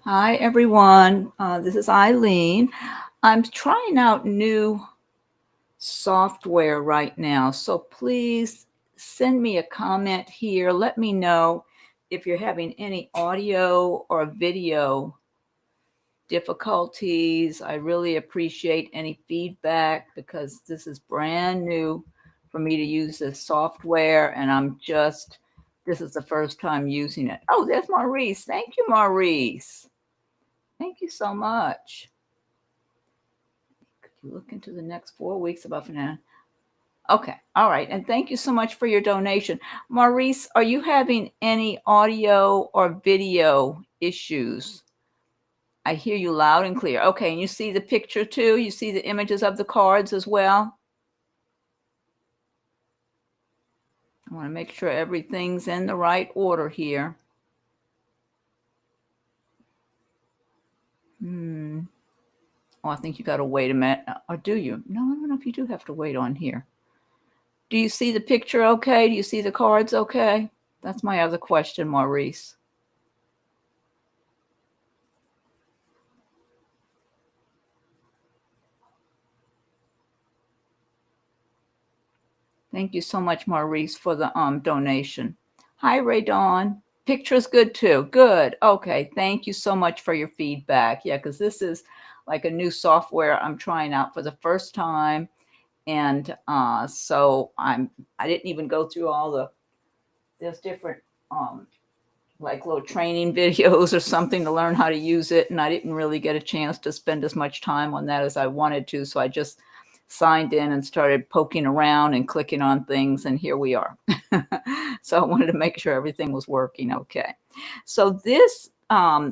Hi, everyone. This is Eileen. I'm trying out new software right now. So please send me a comment here. Let me know if you're having any audio or video difficulties. I really appreciate any feedback because this is brand new for me to use this software, and this is the first time using it. Oh, there's Maurice. Thank you, Maurice. Thank you so much. Could you look into the next 4 weeks about finance? Okay, all right. And thank you so much for your donation. Maurice, are you having any audio or video issues? I hear you loud and clear. Okay, and you see the picture too? You see the images of the cards as well? I want to make sure everything's in the right order here. Oh, I think you got to wait a minute. Or do you? No, I don't know if you do have to wait on here. Do you see the picture okay? Do you see the cards okay? That's my other question, Maurice. Thank you so much, Maurice, for the donation. Hi, Ray Dawn. Picture's good too. Good. Okay. Thank you so much for your feedback. Yeah, because this is like a new software I'm trying out for the first time. And so I didn't even go through there's different like little training videos or something to learn how to use it. And I didn't really get a chance to spend as much time on that as I wanted to. So I just signed in and started poking around and clicking on things. And here we are. So I wanted to make sure everything was working okay. So this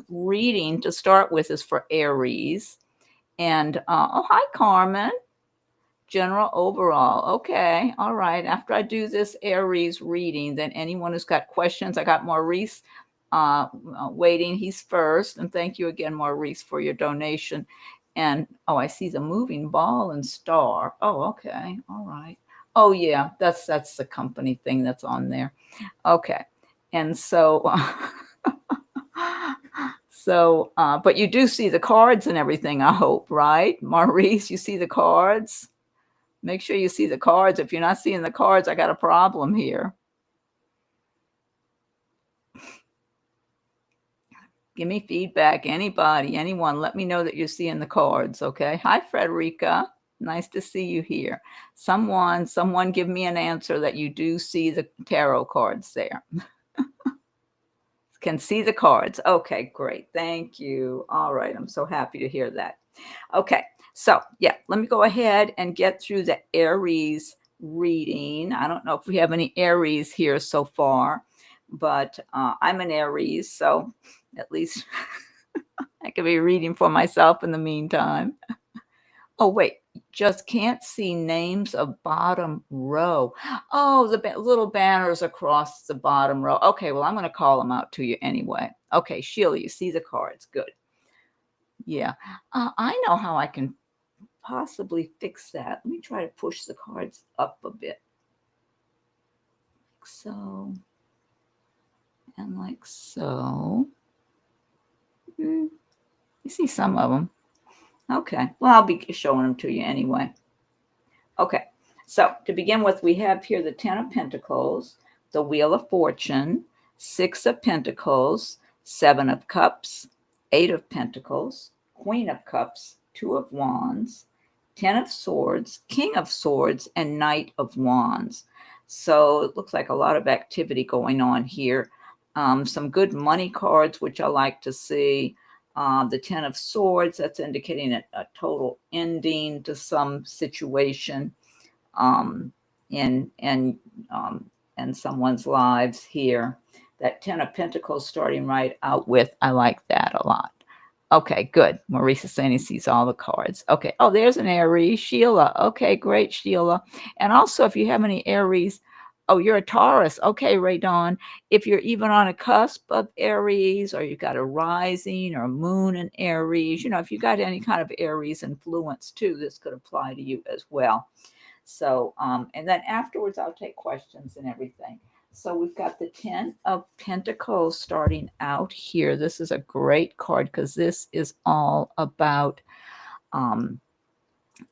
reading to start with is for Aries. And oh, hi, Carmen. General overall. Okay. All right. After I do this Aries reading, then anyone who's got questions, I got Maurice waiting. He's first. And thank you again, Maurice, for your donation. And oh, I see the moving ball and star. Oh, okay. All right. Oh, yeah. That's the company thing that's on there. Okay. And so but you do see the cards and everything, I hope, right? Maurice, you see the cards? Make sure you see the cards. If you're not seeing the cards, I got a problem here. Give me feedback. Anybody, anyone, let me know that you're seeing the cards, okay? Hi, Frederica. Nice to see you here. Someone give me an answer that you do see the tarot cards there. Can see the cards. Okay, great. Thank you. All right. I'm so happy to hear that. Okay. So, yeah, let me go ahead and get through the Aries reading. I don't know if we have any Aries here so far, but I'm an Aries, so at least I could be reading for myself in the meantime. Oh, wait, just can't see names of bottom row. Oh, the little banners across the bottom row. Okay, well, I'm going to call them out to you anyway. Okay, Sheila, you see the cards. Good. Yeah, I know how I can possibly fix that. Let me try to push the cards up a bit. Like so. And like so. You see some of them. Okay. Well, I'll be showing them to you anyway. Okay. So to begin with, we have here the Ten of Pentacles, the Wheel of Fortune, Six of Pentacles, Seven of Cups, Eight of Pentacles, Queen of Cups, Two of Wands, Ten of Swords, King of Swords, and Knight of Wands. So it looks like a lot of activity going on here. Some good money cards, which I like to see. The Ten of Swords, that's indicating a total ending to some situation in someone's lives here. That Ten of Pentacles starting right out with, I like that a lot. Okay, good. Maurice is saying he sees all the cards. Okay. Oh, there's an Aries. Sheila. Okay, great, Sheila. And also, if you have any Aries, oh, you're a Taurus. Okay, Ray Dawn. If you're even on a cusp of Aries, or you've got a rising or a moon in Aries, if you got any kind of Aries influence too, this could apply to you as well. So, and then afterwards, I'll take questions and everything. So we've got the 10 of Pentacles starting out here. This is a great card because this is um,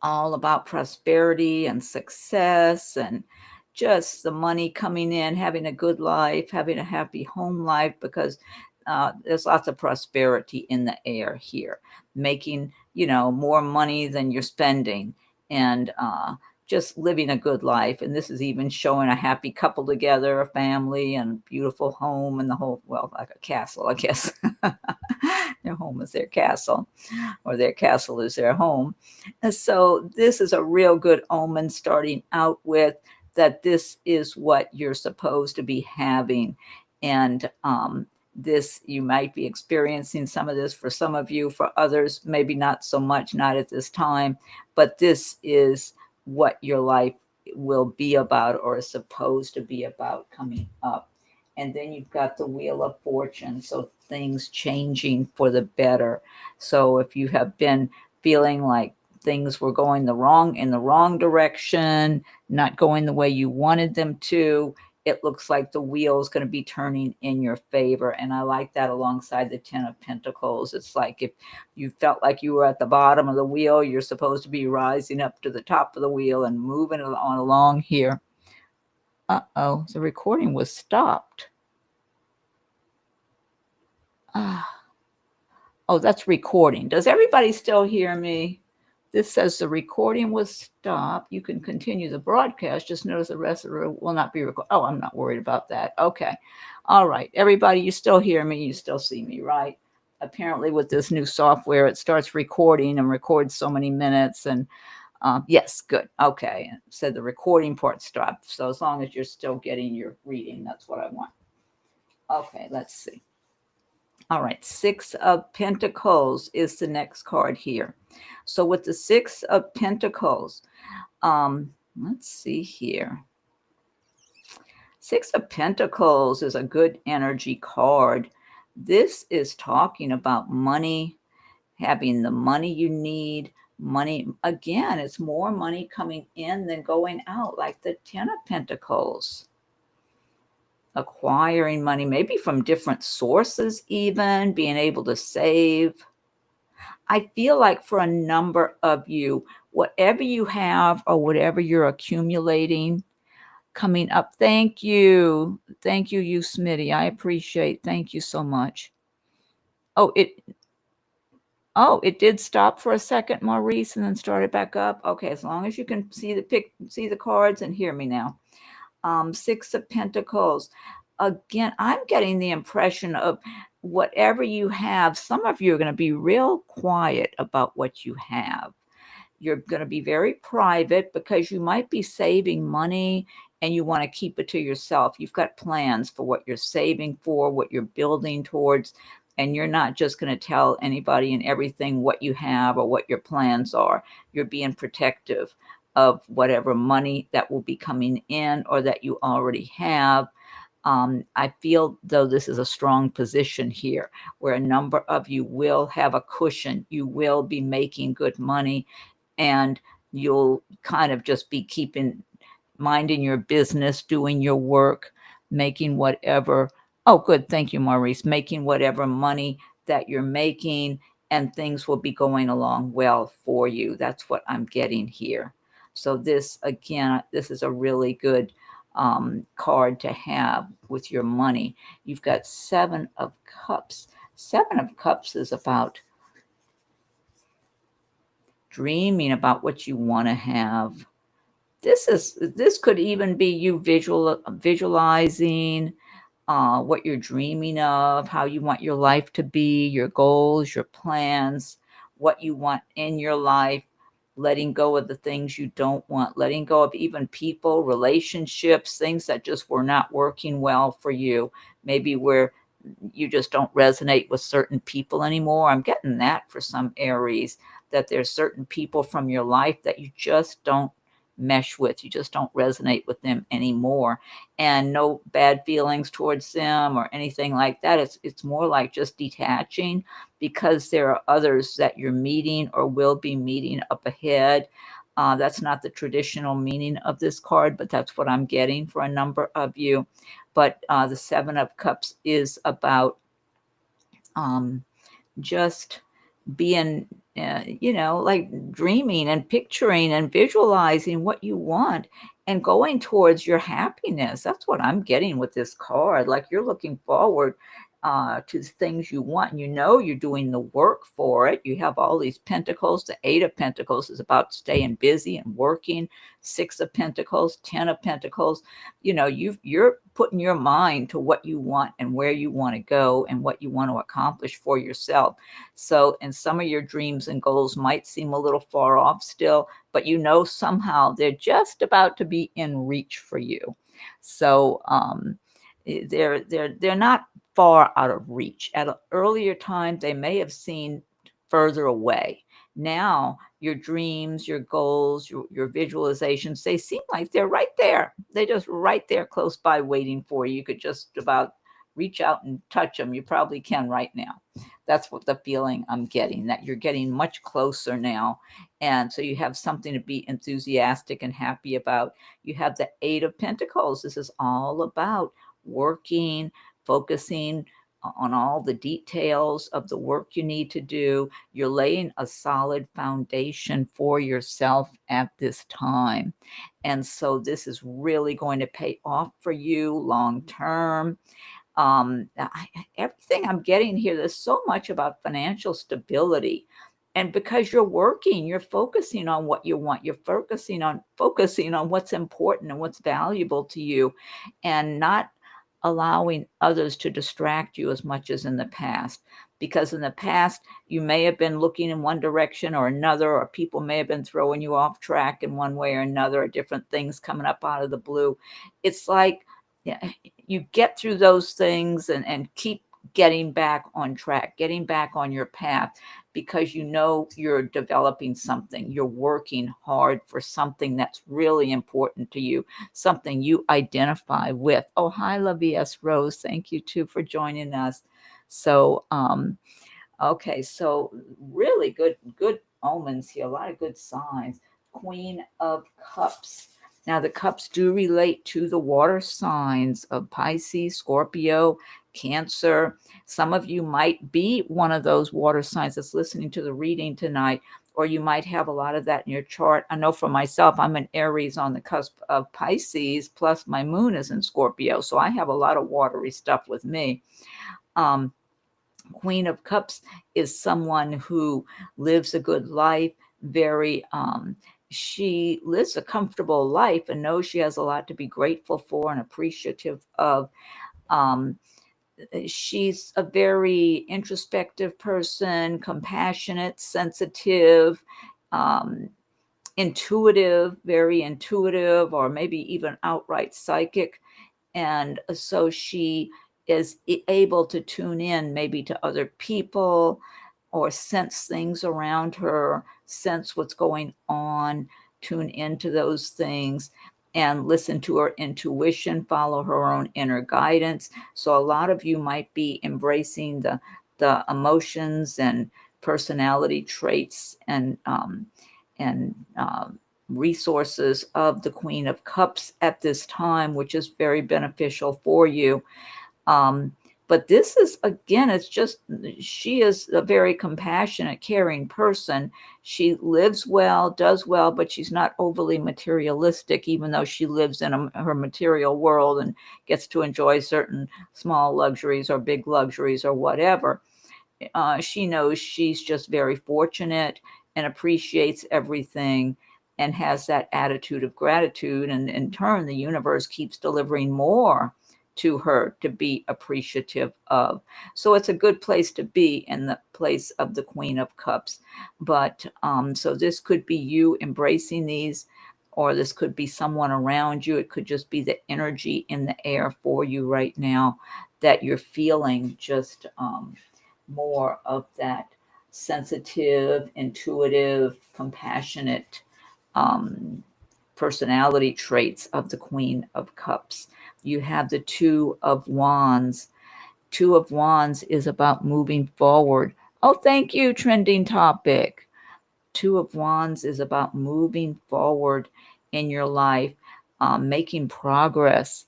all about prosperity and success and just the money coming in, having a good life, having a happy home life, because there's lots of prosperity in the air here, making, more money than you're spending, and just living a good life. And this is even showing a happy couple together, a family, and beautiful home, and the whole, well, like a castle, I guess. Their home is their castle, or their castle is their home. And so this is a real good omen starting out with, that this is what you're supposed to be having. And this, you might be experiencing some of this for some of you, for others, maybe not so much, not at this time, but this is what your life will be about, or is supposed to be about, coming up. And then you've got the Wheel of Fortune, so things changing for the better. So if you have been feeling like things were going in the wrong direction, not going the way you wanted them to, it looks like the wheel is going to be turning in your favor. And I like that alongside the 10 of Pentacles. It's like if you felt like you were at the bottom of the wheel, you're supposed to be rising up to the top of the wheel and moving on along here. Uh-oh, the recording was stopped. Oh, that's recording. Does everybody still hear me? This says the recording was stopped. You can continue the broadcast. Just notice the rest of it will not be recorded. Oh, I'm not worried about that. Okay. All right. Everybody, you still hear me. You still see me, right? Apparently with this new software, it starts recording and records so many minutes. And yes, good. Okay. And it said the recording part stopped. So as long as you're still getting your reading, that's what I want. Okay, let's see. All right, 6 of Pentacles is the next card here. So with the 6 of Pentacles, let's see here. 6 of Pentacles is a good energy card. This is talking about money, having the money you need. Money, again, it's more money coming in than going out, like the 10 of Pentacles. Acquiring money, maybe from different sources, even being able to save. I feel like for a number of you, whatever you have or whatever you're accumulating coming up. Thank you. Thank you, Smitty. I appreciate. Thank you so much. Oh, it did stop for a second, Maurice, and then started back up. Okay, as long as you can see the cards and hear me now. 6 of Pentacles. Again, I'm getting the impression of whatever you have, some of you are going to be real quiet about what you have. You're going to be very private because you might be saving money and you want to keep it to yourself. You've got plans for what you're saving for, what you're building towards, and you're not just going to tell anybody and everything what you have or what your plans are. You're being protective of whatever money that will be coming in or that you already have. I feel, though, this is a strong position here where a number of you will have a cushion. You will be making good money, and you'll kind of just be minding your business, doing your work, making whatever. Oh, good. Thank you, Maurice. Making whatever money that you're making, and things will be going along well for you. That's what I'm getting here. So this, again, this is a really good card to have with your money. You've got 7 of Cups. 7 of Cups is about dreaming about what you want to have. This could even be you visualizing what you're dreaming of, how you want your life to be, your goals, your plans, what you want in your life, letting go of the things you don't want, letting go of even people, relationships, things that just were not working well for you, maybe where you just don't resonate with certain people anymore. I'm getting that for some Aries, that there's certain people from your life that you just don't mesh with. You just don't resonate with them anymore. And no bad feelings towards them or anything like that. It's more like just detaching, because there are others that you're meeting or will be meeting up ahead That's not the traditional meaning of this card, but that's what I'm getting for a number of you. But the Seven of Cups is about just being, like dreaming and picturing and visualizing what you want and going towards your happiness. That's what I'm getting with this card. Like you're looking forward to the things you want, and you're doing the work for it. You have all these pentacles. The Eight of Pentacles is about staying busy and working. Six of Pentacles, Ten of Pentacles. You're putting your mind to what you want and where you want to go and what you want to accomplish for yourself. So, and some of your dreams and goals might seem a little far off still, but somehow they're just about to be in reach for you. So, they're not far out of reach. At an earlier time, they may have seemed further away. Now, your dreams, your goals, your visualizations, they seem like they're right there. They're just right there close by waiting for you. You could just about reach out and touch them. You probably can right now. That's what the feeling I'm getting, that you're getting much closer now. And so you have something to be enthusiastic and happy about. You have the Eight of Pentacles. This is all about working, focusing on all the details of the work you need to do. You're laying a solid foundation for yourself at this time. And so this is really going to pay off for you long term. Everything I'm getting here, there's so much about financial stability. And because you're working, you're focusing on what you want. You're focusing on what's important and what's valuable to you, and not allowing others to distract you as much as in the past. Because in the past, you may have been looking in one direction or another, or people may have been throwing you off track in one way or another, or different things coming up out of the blue. It's like, yeah, you get through those things and keep getting back on track, getting back on your path, because you're developing something. You're working hard for something that's really important to you, something you identify with. Oh, hi, Lavias Rose. Thank you too for joining us. So, okay, so really good omens here, a lot of good signs. Queen of Cups. Now, the cups do relate to the water signs of Pisces, Scorpio, Cancer. Some of you might be one of those water signs that's listening to the reading tonight, or you might have a lot of that in your chart. I know for myself, I'm an Aries on the cusp of Pisces, plus my moon is in Scorpio, so I have a lot of watery stuff with me. Queen of Cups is someone who lives a good life, she lives a comfortable life and knows she has a lot to be grateful for and appreciative of. Um, she's a very introspective person, compassionate, sensitive, um, intuitive, very intuitive, or maybe even outright psychic. And so she is able to tune in maybe to other people or sense things around her, sense what's going on, tune into those things and listen to her intuition, follow her own inner guidance. So a lot of you might be embracing the emotions and personality traits and resources of the Queen of Cups at this time, which is very beneficial for you. But this is, again, it's just, she is a very compassionate, caring person. She lives well, does well, but she's not overly materialistic, even though she lives in her material world and gets to enjoy certain small luxuries or big luxuries or whatever. She knows she's just very fortunate and appreciates everything and has that attitude of gratitude. And in turn, the universe keeps delivering more to her to be appreciative of. So it's a good place to be, in the place of the Queen of Cups. But so this could be you embracing these, or this could be someone around you. It could just be the energy in the air for you right now, that you're feeling just more of that sensitive, intuitive, compassionate personality traits of the Queen of Cups. You have the Two of Wands. Two of Wands is about moving forward. Oh, thank you, trending topic. Two of Wands is about moving forward in your life, making progress,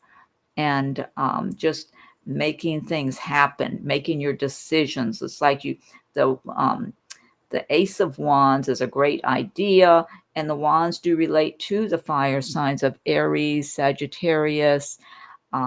and just making things happen, making your decisions. It's like the Ace of Wands is a great idea, and the wands do relate to the fire signs of Aries, Sagittarius,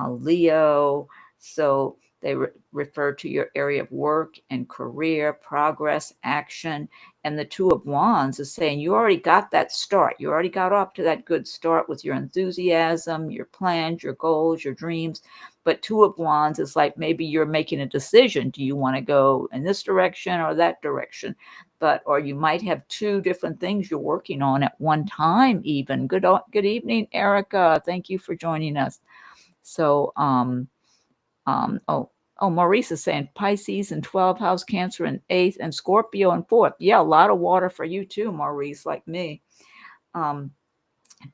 Leo. So they refer to your area of work and career, progress, action. And the Two of Wands is saying you already got that start. You already got off to that good start with your enthusiasm, your plans, your goals, your dreams. But Two of Wands is like maybe you're making a decision. Do you want to go in this direction or that direction? Or you might have two different things you're working on at one time even. Good evening, Erica. Thank you for joining us. So, Maurice is saying Pisces and 12th house, Cancer and 8th, and Scorpio and 4th. Yeah, a lot of water for you too, Maurice, like me.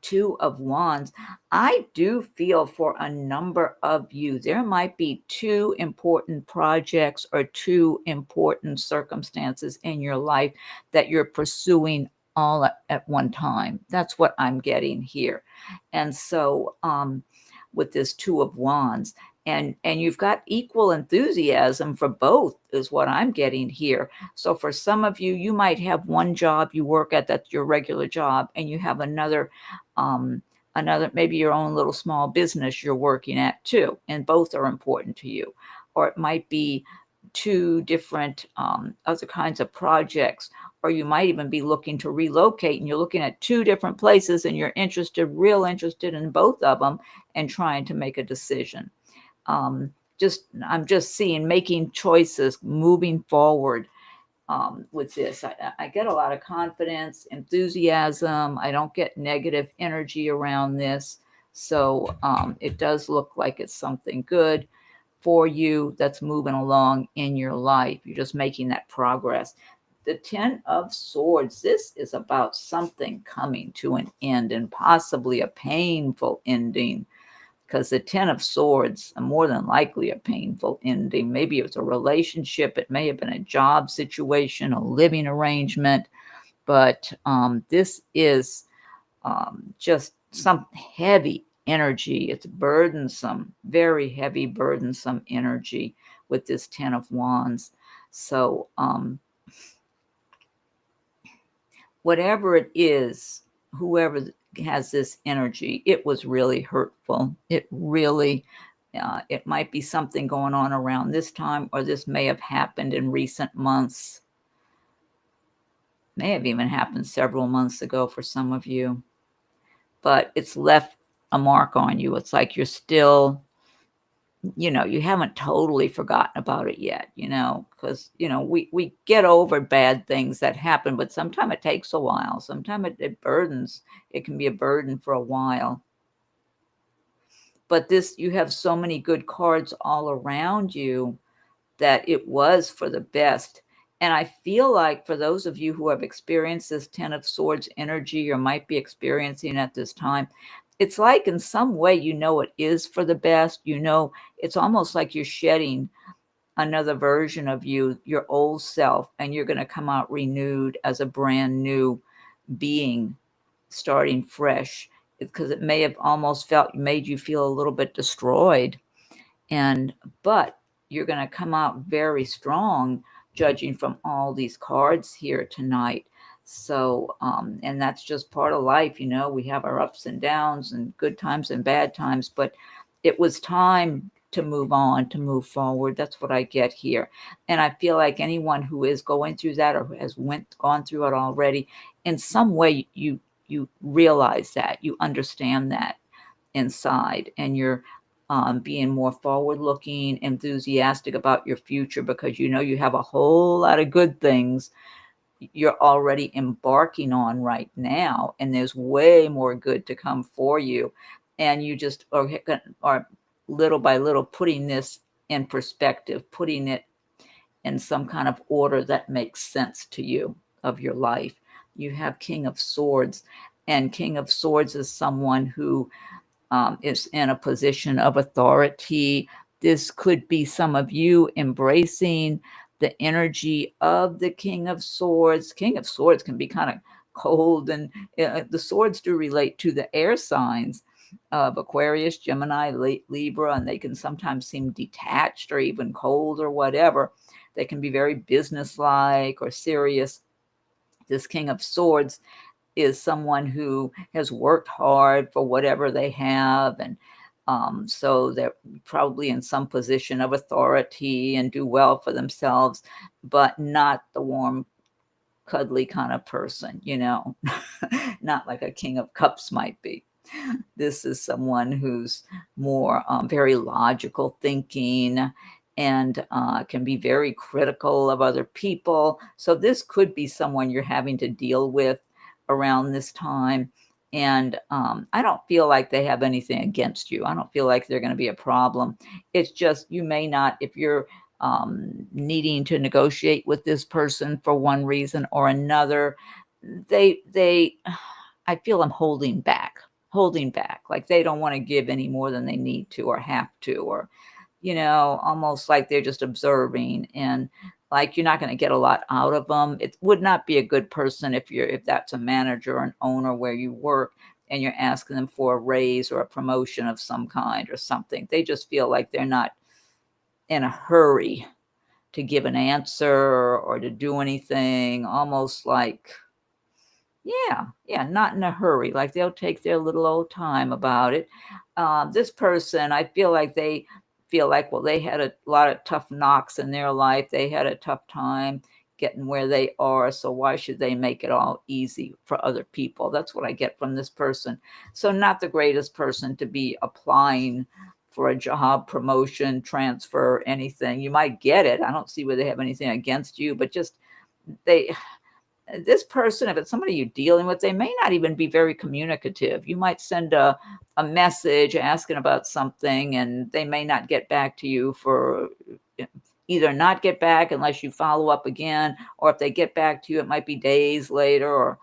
Two of Wands. I do feel for a number of you, there might be two important projects or two important circumstances in your life that you're pursuing all at one time. That's what I'm getting here. And so, with this Two of Wands, and you've got equal enthusiasm for both is what I'm getting here. So for some of you, you might have one job you work at, that's your regular job, and you have another maybe your own little small business you're working at too, and both are important to you. Or it might be two different other kinds of projects, or you might even be looking to relocate and you're looking at two different places and you're real interested in both of them and trying to make a decision. I'm just seeing making choices, moving forward with this. I get a lot of confidence, enthusiasm. I don't get negative energy around this. So it does look like it's something good for you that's moving along in your life. You're just making that progress. The Ten of Swords, this is about something coming to an end and possibly a painful ending, because the Ten of Swords are more than likely a painful ending. Maybe it was a relationship, it may have been a job situation, a living arrangement, but this is just some heavy energy. It's burdensome, very heavy, burdensome energy with this Ten of Wands. So whatever it is, whoever has this energy, it was really hurtful. It really, it might be something going on around this time, or this may have happened in recent months. May have even happened several months ago for some of you, but it's left a mark on you. It's like you're still, you haven't totally forgotten about it yet, because, we get over bad things that happen, but sometimes it takes a while. Sometimes it can be a burden for a while. But you have so many good cards all around you that it was for the best. And I feel like for those of you who have experienced this Ten of Swords energy or might be experiencing at this time, it's like in some way, it is for the best. It's almost like you're shedding another version of you, your old self, and you're going to come out renewed as a brand new being, starting fresh, because it may have almost made you feel a little bit destroyed. But you're going to come out very strong, judging from all these cards here tonight. So, and that's just part of life. We have our ups and downs and good times and bad times, but it was time to move on, to move forward. That's what I get here. And I feel like anyone who is going through that or has gone through it already, in some way, you realize that, you understand that inside, and you're being more forward-looking, enthusiastic about your future, because you have a whole lot of good things you're already embarking on right now, and there's way more good to come for you. And you just are little by little putting this in perspective, putting it in some kind of order that makes sense to you of your life. You have King of Swords, and King of Swords is someone who is in a position of authority. This could be some of you embracing the energy of the King of Swords. King of Swords can be kind of cold, and the swords do relate to the air signs of Aquarius, Gemini, Libra, and they can sometimes seem detached or even cold or whatever. They can be very businesslike or serious. This King of Swords is someone who has worked hard for whatever they have, and so they're probably in some position of authority and do well for themselves, but not the warm, cuddly kind of person, not like a King of Cups might be. This is someone who's more very logical thinking, and can be very critical of other people. So this could be someone you're having to deal with around this time. And I don't feel like they have anything against you. I don't feel like they're going to be a problem. It's just you may not, if you're needing to negotiate with this person for one reason or another, they I feel I'm holding back, like they don't want to give any more than they need to or have to, or almost like they're just observing, and like you're not going to get a lot out of them. It would not be a good person if that's a manager or an owner where you work and you're asking them for a raise or a promotion of some kind or something. They just feel like they're not in a hurry to give an answer or to do anything, almost like, yeah, not in a hurry. Like they'll take their little old time about it. This person, I feel like they feel like, well, they had a lot of tough knocks in their life. They had a tough time getting where they are. So why should they make it all easy for other people? That's what I get from this person. So not the greatest person to be applying for a job, promotion, transfer, anything. You might get it. I don't see where they have anything against you, but just they this person, if it's somebody you're dealing with, they may not even be very communicative. You might send a message asking about something, and they may not get back to you for either not get back unless you follow up again, or if they get back to you, it might be days later, or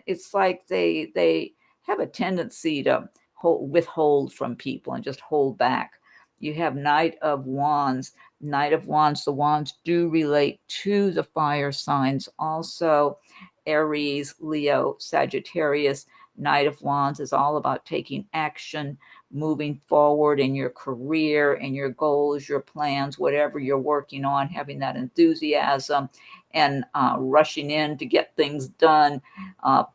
it's like they have a tendency to withhold from people and just hold back. You have Knight of Wands. Knight of Wands, the wands do relate to the fire signs also. Aries, Leo, Sagittarius. Knight of Wands is all about taking action, moving forward in your career and your goals, your plans, whatever you're working on, having that enthusiasm and rushing in to get things done,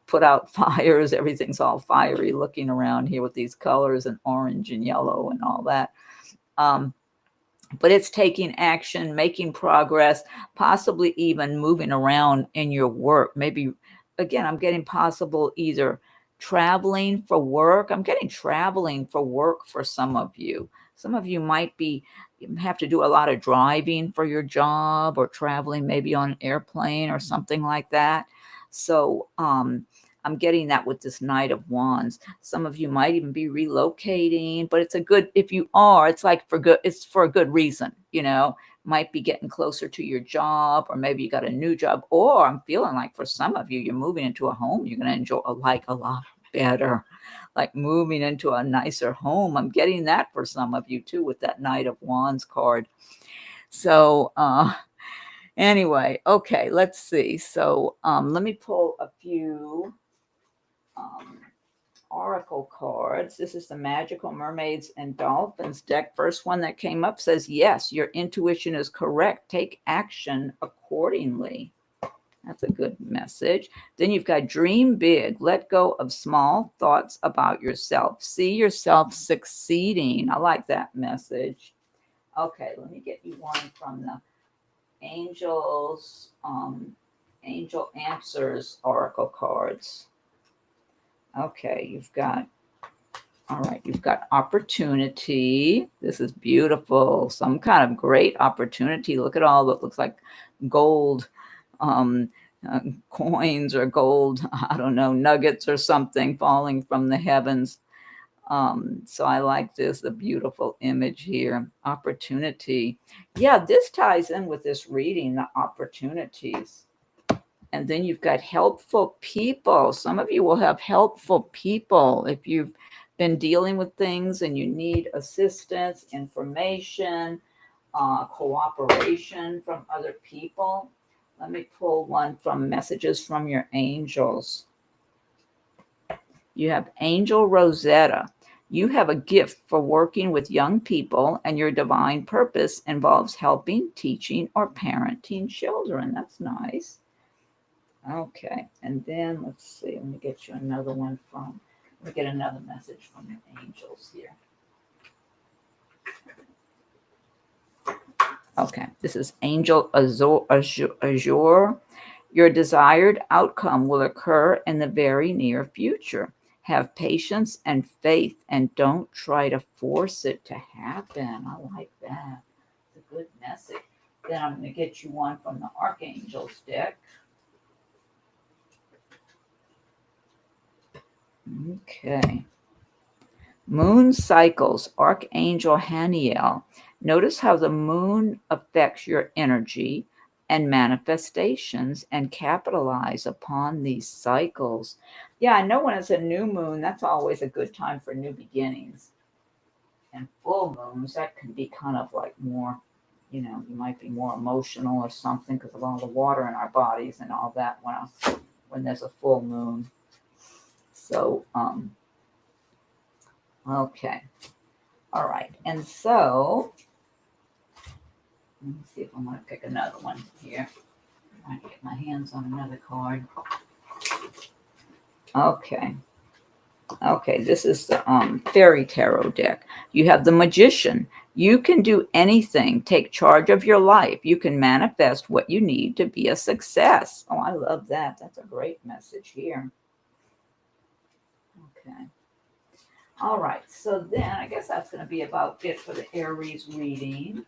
put out fires. Everything's all fiery looking around here with these colors and orange and yellow and all that. But it's taking action, making progress, possibly even moving around in your work. Maybe, again, I'm getting possible either traveling for work. I'm getting traveling for work for some of you. Some of you might have to do a lot of driving for your job, or traveling maybe on an airplane or something like that. So I'm getting that with this Knight of Wands. Some of you might even be relocating, but it's a good, if you are, it's like it's for a good reason, might be getting closer to your job, or maybe you got a new job, or I'm feeling like for some of you, you're moving into a home you're going to enjoy like a lot better, like moving into a nicer home. I'm getting that for some of you too with that Knight of Wands card. So, anyway, okay, let's see. So, let me pull a few oracle cards. This is the Magical Mermaids and Dolphins deck. First one that came up says, yes, your intuition is correct. Take action accordingly. That's a good message. Then you've got dream big. Let go of small thoughts about yourself. See yourself succeeding. I like that message. Okay, let me get you one from the Angels, Angel Answers oracle cards. Okay, you've got opportunity. This is beautiful. Some kind of great opportunity. Look at all that looks like gold coins or gold, I don't know, nuggets or something falling from the heavens. So I like this, the beautiful image here. Opportunity. Yeah, this ties in with this reading, the opportunities. And then you've got helpful people. Some of you will have helpful people if you've been dealing with things and you need assistance, information. cooperation from other people. Let me pull one from messages from your angels. You have Angel Rosetta. You have a gift for working with young people, and your divine purpose involves helping, teaching, or parenting children. That's nice. Okay, and then let's see. Let me get you another one from. Let me get another message from your angels here. Okay, this is Angel Azure. Your desired outcome will occur in the very near future. Have patience and faith, and don't try to force it to happen. I like that. It's a good message. Then I'm going to get you one from the Archangel's deck. Okay. Moon cycles, Archangel Haniel. Notice how the moon affects your energy and manifestations, and capitalize upon these cycles. Yeah, I know when it's a new moon, that's always a good time for new beginnings. And full moons, that can be kind of like more, you might be more emotional or something because of all the water in our bodies and all that when there's a full moon. So, okay. All right. And so, let me see if I'm going to pick another one here. I'm trying to get my hands on another card. Okay. Okay, this is the Fairy Tarot deck. You have the Magician. You can do anything. Take charge of your life. You can manifest what you need to be a success. Oh, I love that. That's a great message here. Okay. All right. So then I guess that's going to be about it for the Aries reading.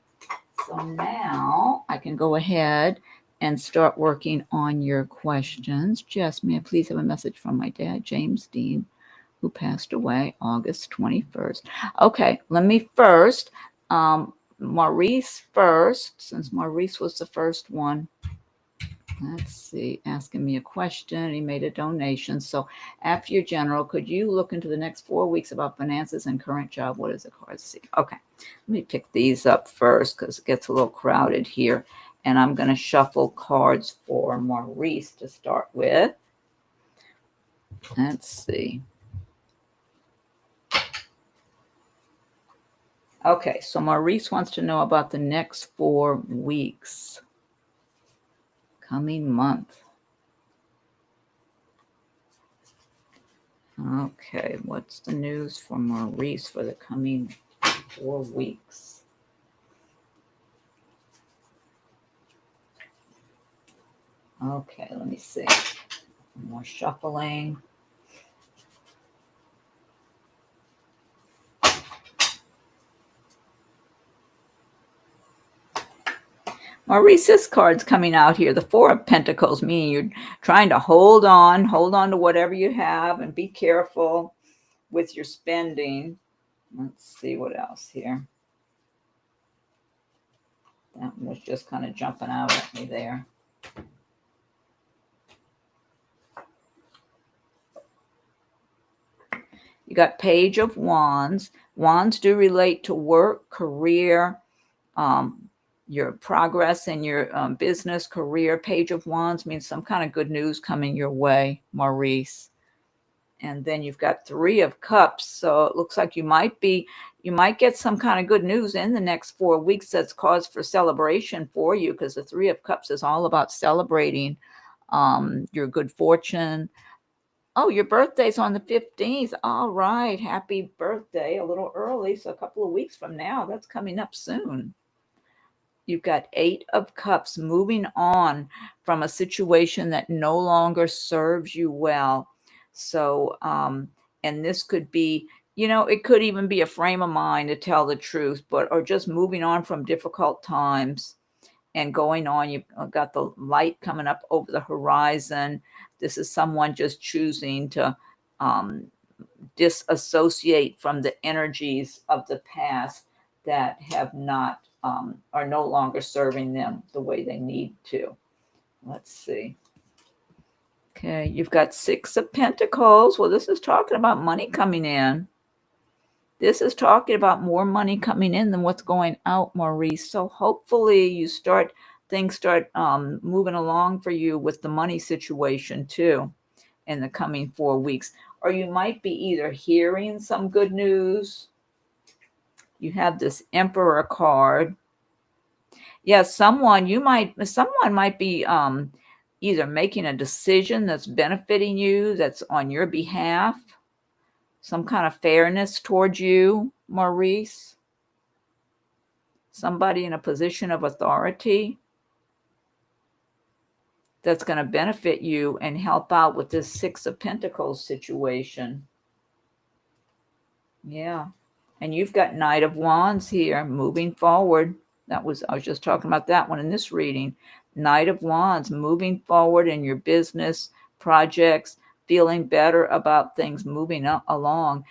So now I can go ahead and start working on your questions. Jess, may I please have a message from my dad, James Dean, who passed away August 21st. Okay, let me first, Maurice first, since Maurice was the first one. Let's see, asking me a question. He made a donation. So after your general, could you look into the next 4 weeks about finances and current job? What does the card see? Okay, let me pick these up first because it gets a little crowded here. And I'm going to shuffle cards for Maurice to start with. Let's see. Okay, so Maurice wants to know about the next 4 weeks, coming month. Okay, what's the news for Maurice for the coming 4 weeks? Okay, let me see. More shuffling. Maurice's card's coming out here. The Four of Pentacles, meaning you're trying to hold on to whatever you have and be careful with your spending. Let's see what else here. That one was just kind of jumping out at me there. You got Page of Wands. Wands do relate to work, career, your progress in your business, career. Page of Wands means some kind of good news coming your way, Maurice. And then you've got Three of Cups. So it looks like you might get some kind of good news in the next 4 weeks that's cause for celebration for you, because the Three of Cups is all about celebrating your good fortune. Oh, your birthday's on the 15th. All right. Happy birthday. A little early. So a couple of weeks from now, that's coming up soon. You've got Eight of Cups, moving on from a situation that no longer serves you well. So, and this could be, it could even be a frame of mind, to tell the truth, or just moving on from difficult times and going on. You've got the light coming up over the horizon. This is someone just choosing to disassociate from the energies of the past that have not, are no longer serving them the way they need to. Let's see. Okay, you've got Six of Pentacles. Well, this is talking about money coming in. This is talking about more money coming in than what's going out, Maurice. So hopefully things start moving along for you with the money situation too in the coming 4 weeks. Or you might be either hearing some good news. You have this Emperor card. Yes, someone might be either making a decision that's benefiting you, that's on your behalf, some kind of fairness towards you, Maurice. Somebody in a position of authority that's going to benefit you and help out with this Six of Pentacles situation. Yeah. And you've got Knight of Wands here, moving forward. I was just talking about that one in this reading. Knight of Wands, moving forward in your business projects, feeling better about things moving along.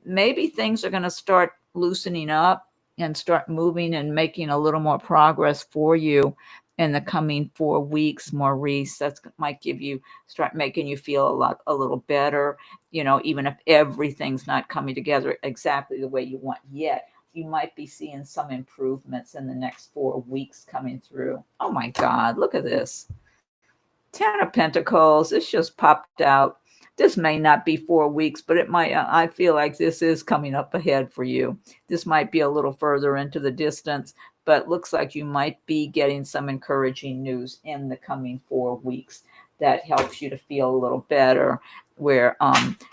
Maybe things are going to start loosening up and start moving and making a little more progress for you in the coming 4 weeks, Maurice. That might start making you feel a little better. Even if everything's not coming together exactly the way you want yet, you might be seeing some improvements in the next 4 weeks coming through. Oh my God, look at this. 10 of Pentacles. It's just popped out. This may not be 4 weeks, but it might. I feel like this is coming up ahead for you. This might be a little further into the distance, but looks like you might be getting some encouraging news in the coming 4 weeks that helps you to feel a little better. Where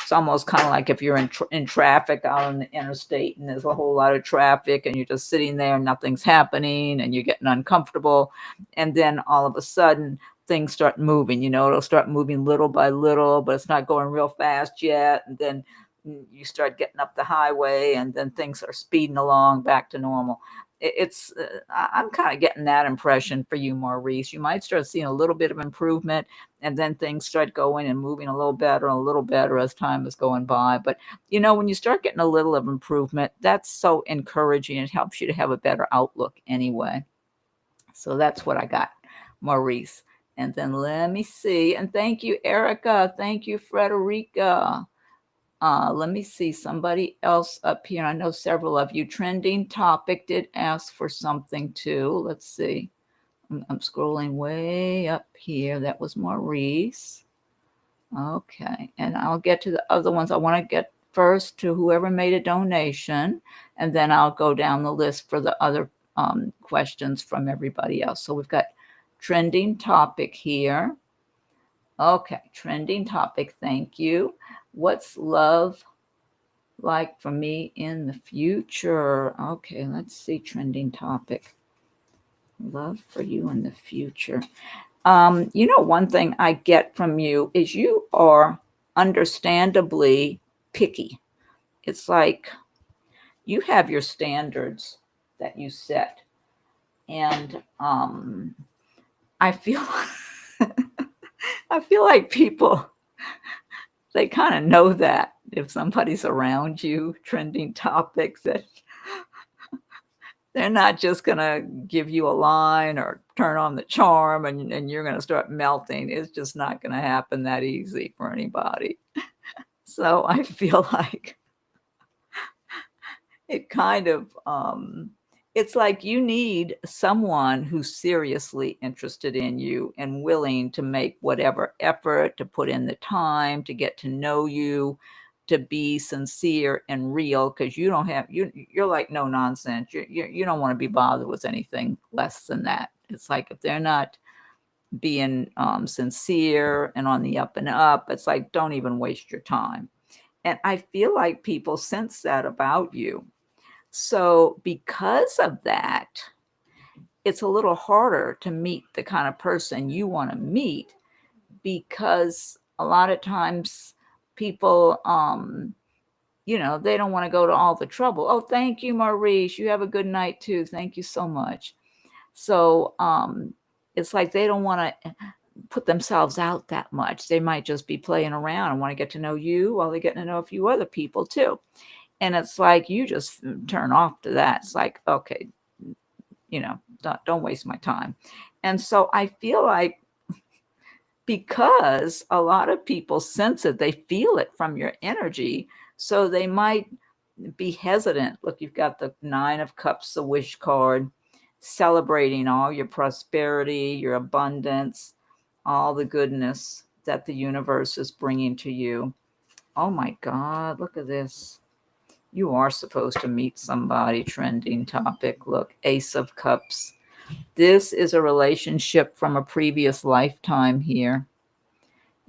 it's almost kind of like if you're in traffic out on the interstate and there's a whole lot of traffic and you're just sitting there, nothing's happening, and you're getting uncomfortable, and then all of a sudden things start moving. It'll start moving little by little, but it's not going real fast yet. And then you start getting up the highway, and then things are speeding along back to normal. I'm kind of getting that impression for you, Maurice. You might start seeing a little bit of improvement, and then things start going and moving a little better as time is going by. But when you start getting a little of improvement, that's so encouraging. It helps you to have a better outlook anyway. So that's what I got, Maurice. And then let me see. And thank you, Erica. Thank you, Frederica. Let me see somebody else up here. I know several of you. Trending topic did ask for something too. Let's see. I'm scrolling way up here. That was Maurice. Okay. And I'll get to the other ones. I want to get first to whoever made a donation, and then I'll go down the list for the other questions from everybody else. So we've got trending topic here. Okay, trending topic. Thank you. What's love like for me in the future? Okay, let's see. Trending topic. Love for you in the future. One thing I get from you is you are understandably picky. It's like you have your standards that you set. And I feel I feel like people, they kind of know that if somebody's around you, trending topics, that they're not just going to give you a line or turn on the charm and you're going to start melting. It's just not going to happen that easy for anybody. So I feel like it kind of, it's like you need someone who's seriously interested in you and willing to make whatever effort, to put in the time, to get to know you, to be sincere and real, because you're like no nonsense. You don't want to be bothered with anything less than that. It's like if they're not being sincere and on the up and up, it's like don't even waste your time. And I feel like people sense that about you. So because of that, it's a little harder to meet the kind of person you want to meet, because a lot of times people they don't want to go to all the trouble. Oh, thank you, Maurice. You have a good night too. Thank you so much. So it's like they don't want to put themselves out that much. They might just be playing around and want to get to know you while they're getting to know a few other people too. And it's like you just turn off to that. It's like, okay, don't waste my time. And so I feel like because a lot of people sense it, they feel it from your energy. So they might be hesitant. Look, you've got the Nine of Cups, the wish card, celebrating all your prosperity, your abundance, all the goodness that the universe is bringing to you. Oh my God, look at this. You are supposed to meet somebody. Trending topic. Look, Ace of Cups. This is a relationship from a previous lifetime here.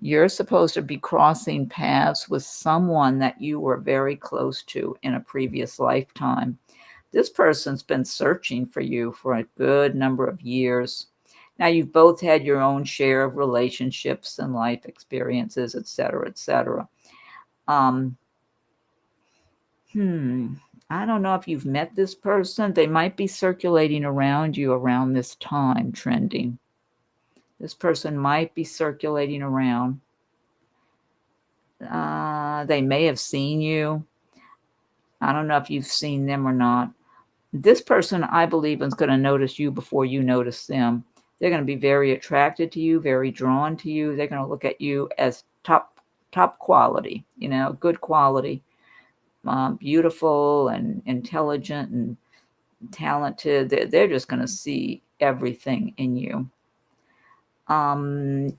You're supposed to be crossing paths with someone that you were very close to in a previous lifetime. This person's been searching for you for a good number of years. Now, you've both had your own share of relationships and life experiences, etc., etc. Um, I don't know if you've met this person. They might be circulating around you around this time, trending. This person might be circulating around. They may have seen you. I don't know if you've seen them or not. This person, I believe, is going to notice you before you notice them. They're going to be very attracted to you, very drawn to you. They're going to look at you as top quality, good quality, beautiful and intelligent and talented. They're just going to see everything in you.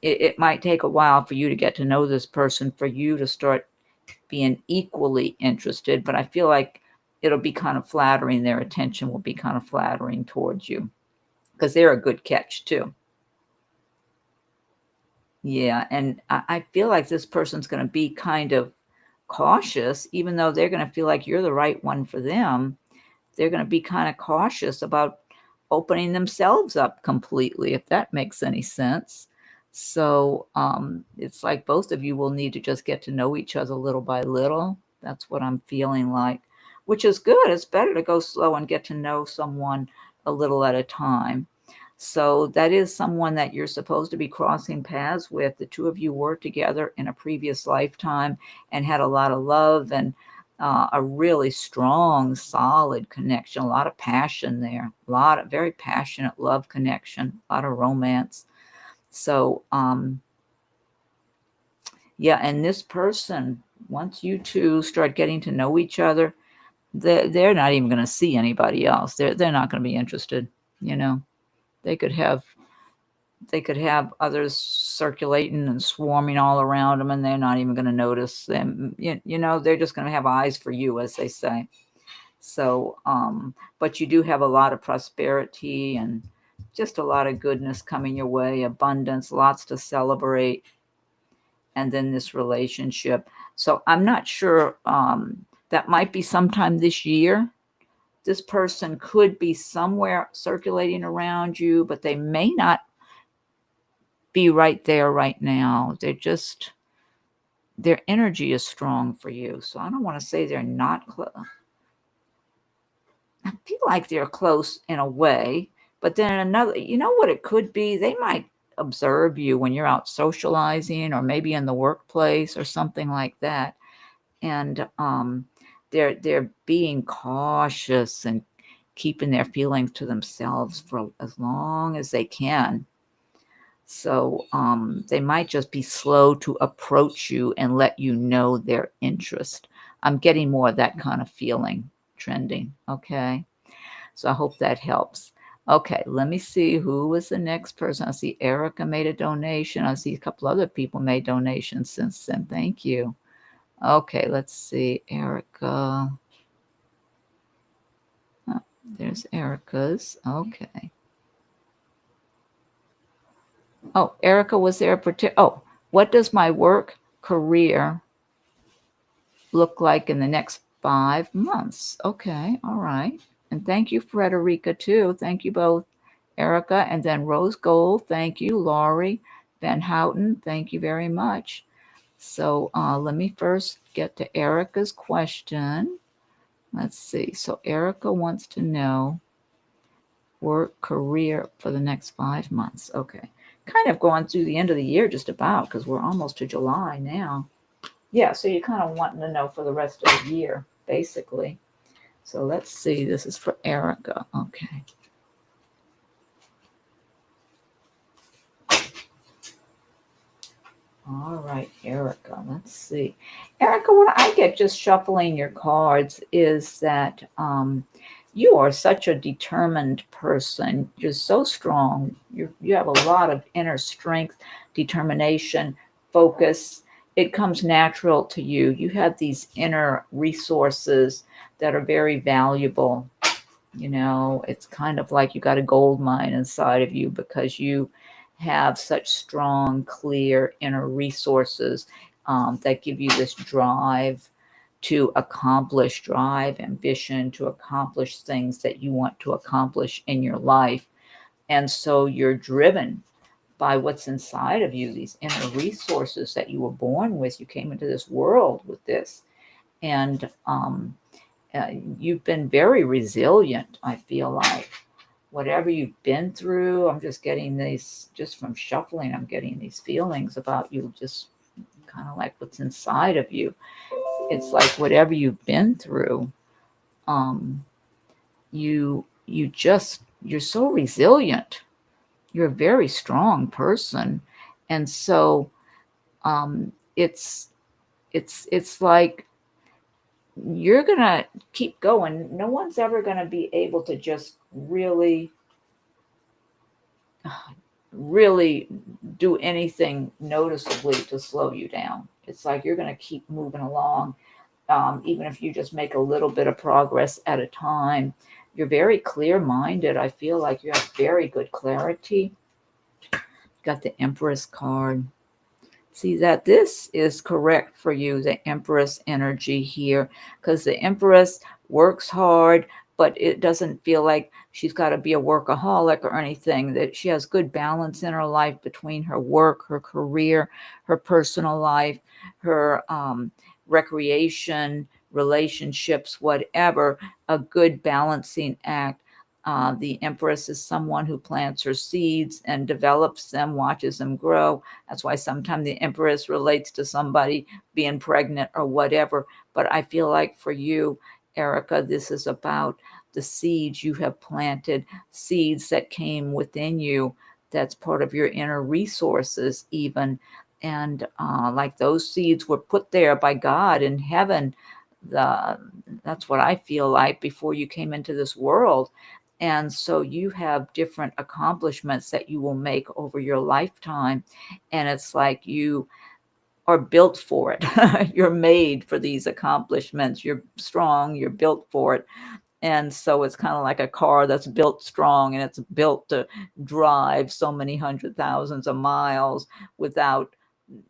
It might take a while for you to get to know this person, for you to start being equally interested, but I feel like it'll be kind of flattering. Their attention will be kind of flattering towards you because they're a good catch too. Yeah, and I feel like this person's going to be kind of cautious, even though they're going to feel like you're the right one for them. They're going to be kind of cautious about opening themselves up completely, if that makes any sense. So it's like both of you will need to just get to know each other little by little. That's what I'm feeling like, which is good. It's better to go slow and get to know someone a little at a time. So that is someone that you're supposed to be crossing paths with. The two of you were together in a previous lifetime and had a lot of love and a really strong, solid connection, a lot of passion there, a lot of very passionate love connection, a lot of romance. So, yeah, and this person, once you two start getting to know each other, they're not even going to see anybody else. They're not going to be interested. They could have others circulating and swarming all around them, and they're not even going to notice them. They're just going to have eyes for you, as they say. So, but you do have a lot of prosperity and just a lot of goodness coming your way, abundance, lots to celebrate, and then this relationship. So I'm not sure, that might be sometime this year. This person could be somewhere circulating around you, but they may not be right there right now. Their energy is strong for you. So I don't want to say they're not close. I feel like they're close in a way, but then another, what it could be? They might observe you when you're out socializing or maybe in the workplace or something like that. And they're being cautious and keeping their feelings to themselves for as long as they can. So they might just be slow to approach you and let you know their interest. I'm getting more of that kind of feeling trending. Okay. So I hope that helps. Okay, let me see who was the next person. I see Erica made a donation. I see a couple other people made donations since then. Thank you. Okay, let's see. Erica. Oh, there's Erica's. Okay. Oh, Erica, was there a particular? Oh, what does my work career look like in the next 5 months? Okay, all right. And thank you, Frederica, too. Thank you both, Erica, and then Rose Gold. Thank you, Laurie Van Houten. Thank you very much. So let me first get to Erica's question. Let's see. So Erica wants to know work career for the next 5 months. Okay. Kind of going through the end of the year just about because we're almost to July now. Yeah, so you're kind of wanting to know for the rest of the year, basically. So let's see. This is for Erica. Okay. All right, Erica, let's see. Erica, what I get just shuffling your cards is that you are such a determined person. You're so strong. You have a lot of inner strength, determination, focus. It comes natural to you. You have these inner resources that are very valuable. It's kind of like you got a gold mine inside of you because you have such strong, clear inner resources that give you this drive to accomplish, drive, ambition to accomplish things that you want to accomplish in your life. And so you're driven by what's inside of you, these inner resources that you were born with. You came into this world with this. And uh, you've been very resilient, I feel like. Whatever you've been through, I'm just getting these, just from shuffling, I'm getting these feelings about you, just kind of like what's inside of you. It's like whatever you've been through, um, you're so resilient. You're a very strong person. And so it's like you're gonna keep going. No one's ever gonna be able to just really do anything noticeably to slow you down. It's like you're gonna keep moving along, even if you just make a little bit of progress at a time. You're very clear minded. I feel like you have very good clarity. Got the Empress card. See that this is correct for you, the Empress energy here, because the Empress works hard, but it doesn't feel like she's got to be a workaholic or anything. That she has good balance in her life between her work, her career, her personal life, her recreation, relationships, whatever, a good balancing act. The Empress is someone who plants her seeds and develops them, watches them grow. That's why sometimes the Empress relates to somebody being pregnant or whatever. But I feel like for you, Erica, this is about the seeds you have planted, seeds that came within you. That's part of your inner resources, even. And like those seeds were put there by God in heaven. The, that's what I feel like before you came into this world. And so you have different accomplishments that you will make over your lifetime. And it's like you are built for it. You're made for these accomplishments. You're strong, you're built for it. And so it's kind of like a car that's built strong and it's built to drive so many hundred thousands of miles without,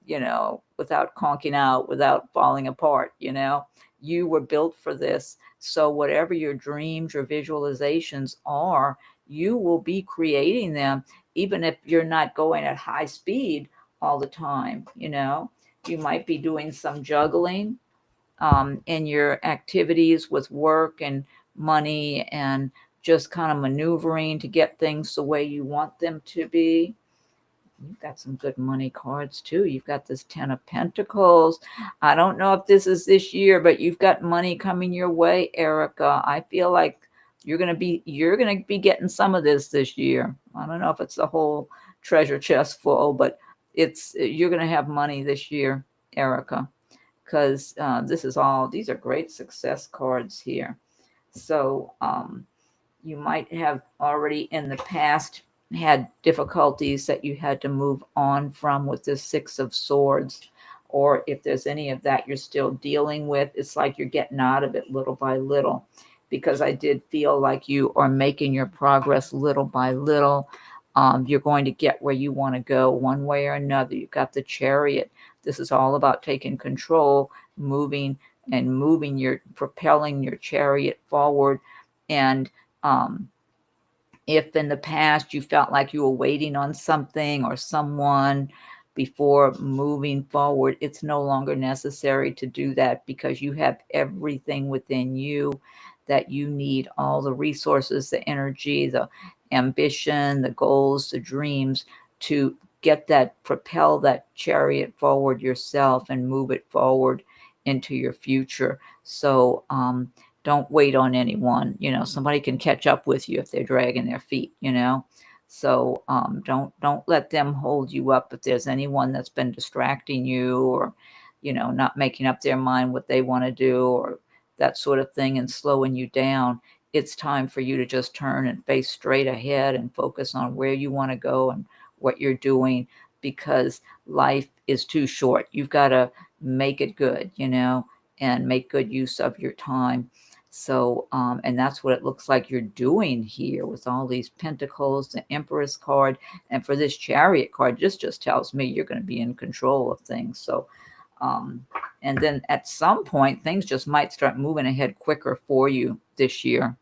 without conking out, without falling apart. You were built for this. So whatever your dreams, your visualizations are, you will be creating them, even if you're not going at high speed all the time. You might be doing some juggling in your activities with work and money and just kind of maneuvering to get things the way you want them to be. You've got some good money cards too. You've got this 10 of Pentacles. I don't know if this is this year, but you've got money coming your way, Erica. I feel like you're going to be getting some of this year. I don't know if it's the whole treasure chest full, but you're going to have money this year, Erica, because these are great success cards here. So you might have already in the past had difficulties that you had to move on from with this Six of Swords. Or if there's any of that you're still dealing with, it's like you're getting out of it little by little. Because I did feel like you are making your progress little by little. You're going to get where you want to go one way or another. You've got the Chariot. This is all about taking control, propelling your chariot forward. And um, if in the past you felt like you were waiting on something or someone before moving forward, it's no longer necessary to do that because you have everything within you that you need, all the resources, the energy, the ambition, the goals, the dreams to propel that chariot forward yourself and move it forward into your future. So, don't wait on anyone. Somebody can catch up with you if they're dragging their feet. So don't let them hold you up. If there's anyone that's been distracting you, or not making up their mind what they want to do, or that sort of thing, and slowing you down, it's time for you to just turn and face straight ahead and focus on where you want to go and what you're doing, because life is too short. You've got to make it good, and make good use of your time. So, and that's what it looks like you're doing here with all these pentacles, the Empress card, and for this Chariot card, this just tells me you're going to be in control of things. So, um, and then at some point, things just might start moving ahead quicker for you this year,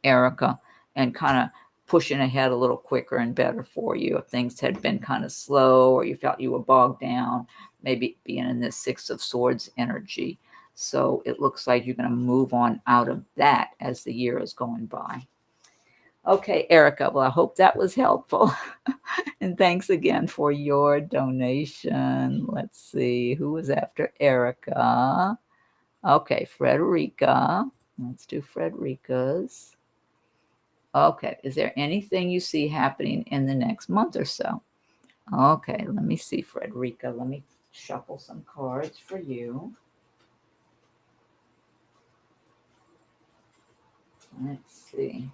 Erica, and kind of pushing ahead a little quicker and better for you. If things had been kind of slow, or you felt you were bogged down, maybe being in this Six of Swords energy. So it looks like you're going to move on out of that as the year is going by. Okay, Erica, well, I hope that was helpful. And thanks again for your donation. Let's see, who was after Erica? Okay, Frederica. Let's do Frederica's. Okay, is there anything you see happening in the next month or so? Okay, let me see, Frederica. Let me shuffle some cards for you. Let's see.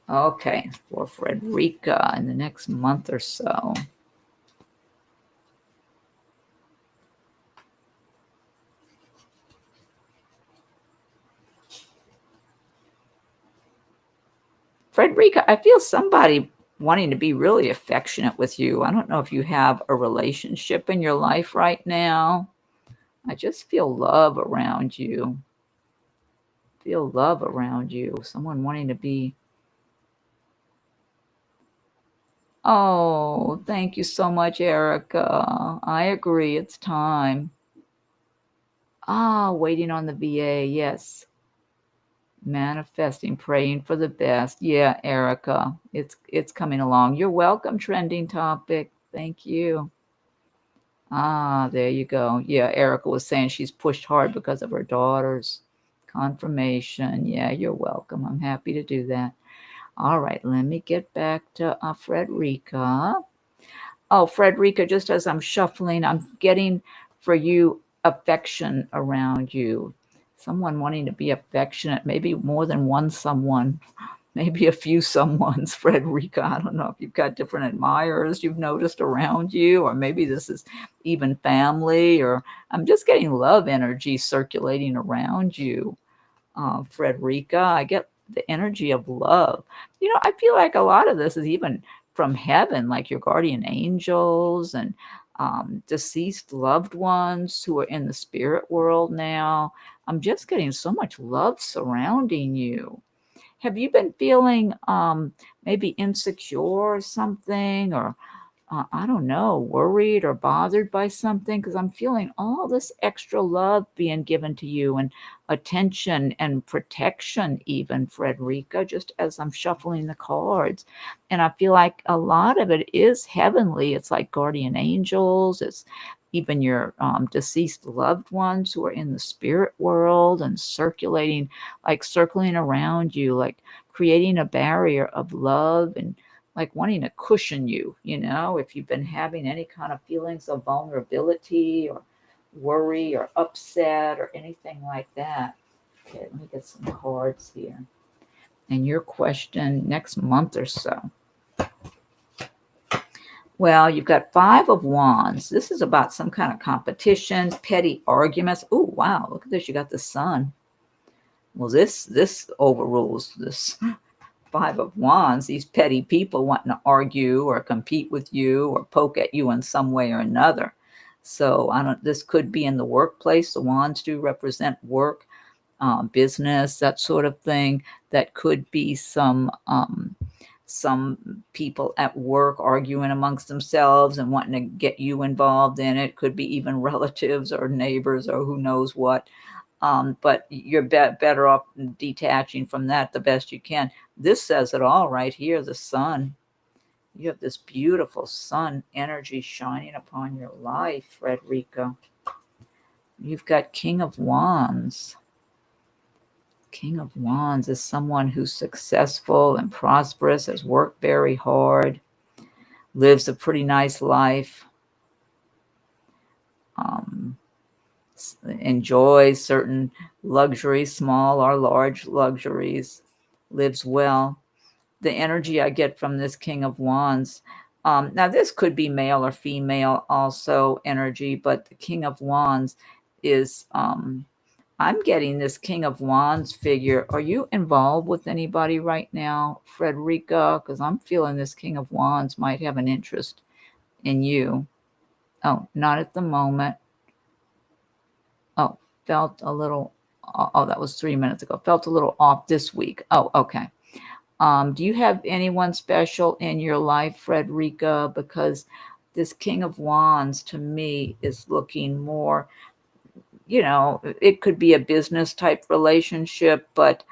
Okay, for Frederica in the next month or so. Frederica, I feel somebody wanting to be really affectionate with you. I don't know if you have a relationship in your life right now. I just feel love around you. Feel love around you. Someone wanting to be. Oh, thank you so much, Erica. I agree. It's time. Ah, waiting on the VA. Yes. Manifesting, praying for the best. Yeah, Erica. It's coming along. You're welcome, trending topic. Thank you. Ah, there you go. Yeah, Erica was saying she's pushed hard because of her daughters. Confirmation. Yeah, you're welcome. I'm happy to do that. All right, let me get back to Frederica. Oh, Frederica, just as I'm shuffling, I'm getting for you affection around you. Someone wanting to be affectionate, maybe more than one someone, maybe a few someones, Frederica. I don't know if you've got different admirers you've noticed around you, or maybe this is even family, or I'm just getting love energy circulating around you, Frederica. I get the energy of love. I feel like a lot of this is even from heaven, like your guardian angels and deceased loved ones who are in the spirit world now. I'm just getting so much love surrounding you. Have you been feeling maybe insecure or something, or I don't know, worried or bothered by something? Because I'm feeling all this extra love being given to you, and attention and protection, even, Frederica, just as I'm shuffling the cards. And I feel like a lot of it is heavenly. It's like guardian angels, it's even your deceased loved ones who are in the spirit world and circulating, like circling around you, like creating a barrier of love, and like wanting to cushion you, if you've been having any kind of feelings of vulnerability or worry or upset or anything like that. Okay, let me get some cards here. And your question next month or so. Well, you've got Five of Wands. This is about some kind of competitions, petty arguments. Oh, wow, look at this. You got the Sun. Well, this overrules this Five of Wands. These petty people wanting to argue or compete with you or poke at you in some way or another. So this could be in the workplace. The Wands do represent work, business, that sort of thing. That could be some people at work arguing amongst themselves and wanting to get you involved in it. Could be even relatives or neighbors or who knows what. But you're better off detaching from that the best you can. This says it all right here, the Sun. You have this beautiful sun energy shining upon your life, Frederica. You've got King of Wands. King of Wands is someone who's successful and prosperous, has worked very hard, lives a pretty nice life, um, enjoys certain luxuries, small or large luxuries, lives well. The energy I get from this King of Wands, now this could be male or female also energy, but the King of Wands is, I'm getting this King of Wands figure. Are you involved with anybody right now, Frederica? Because I'm feeling this King of Wands might have an interest in you. Oh, not at the moment. Oh, felt a little, oh, that was 3 minutes ago. Felt a little off this week. Oh, okay. Do you have anyone special in your life, Frederica? Because this King of Wands to me is looking more, it could be a business type relationship, but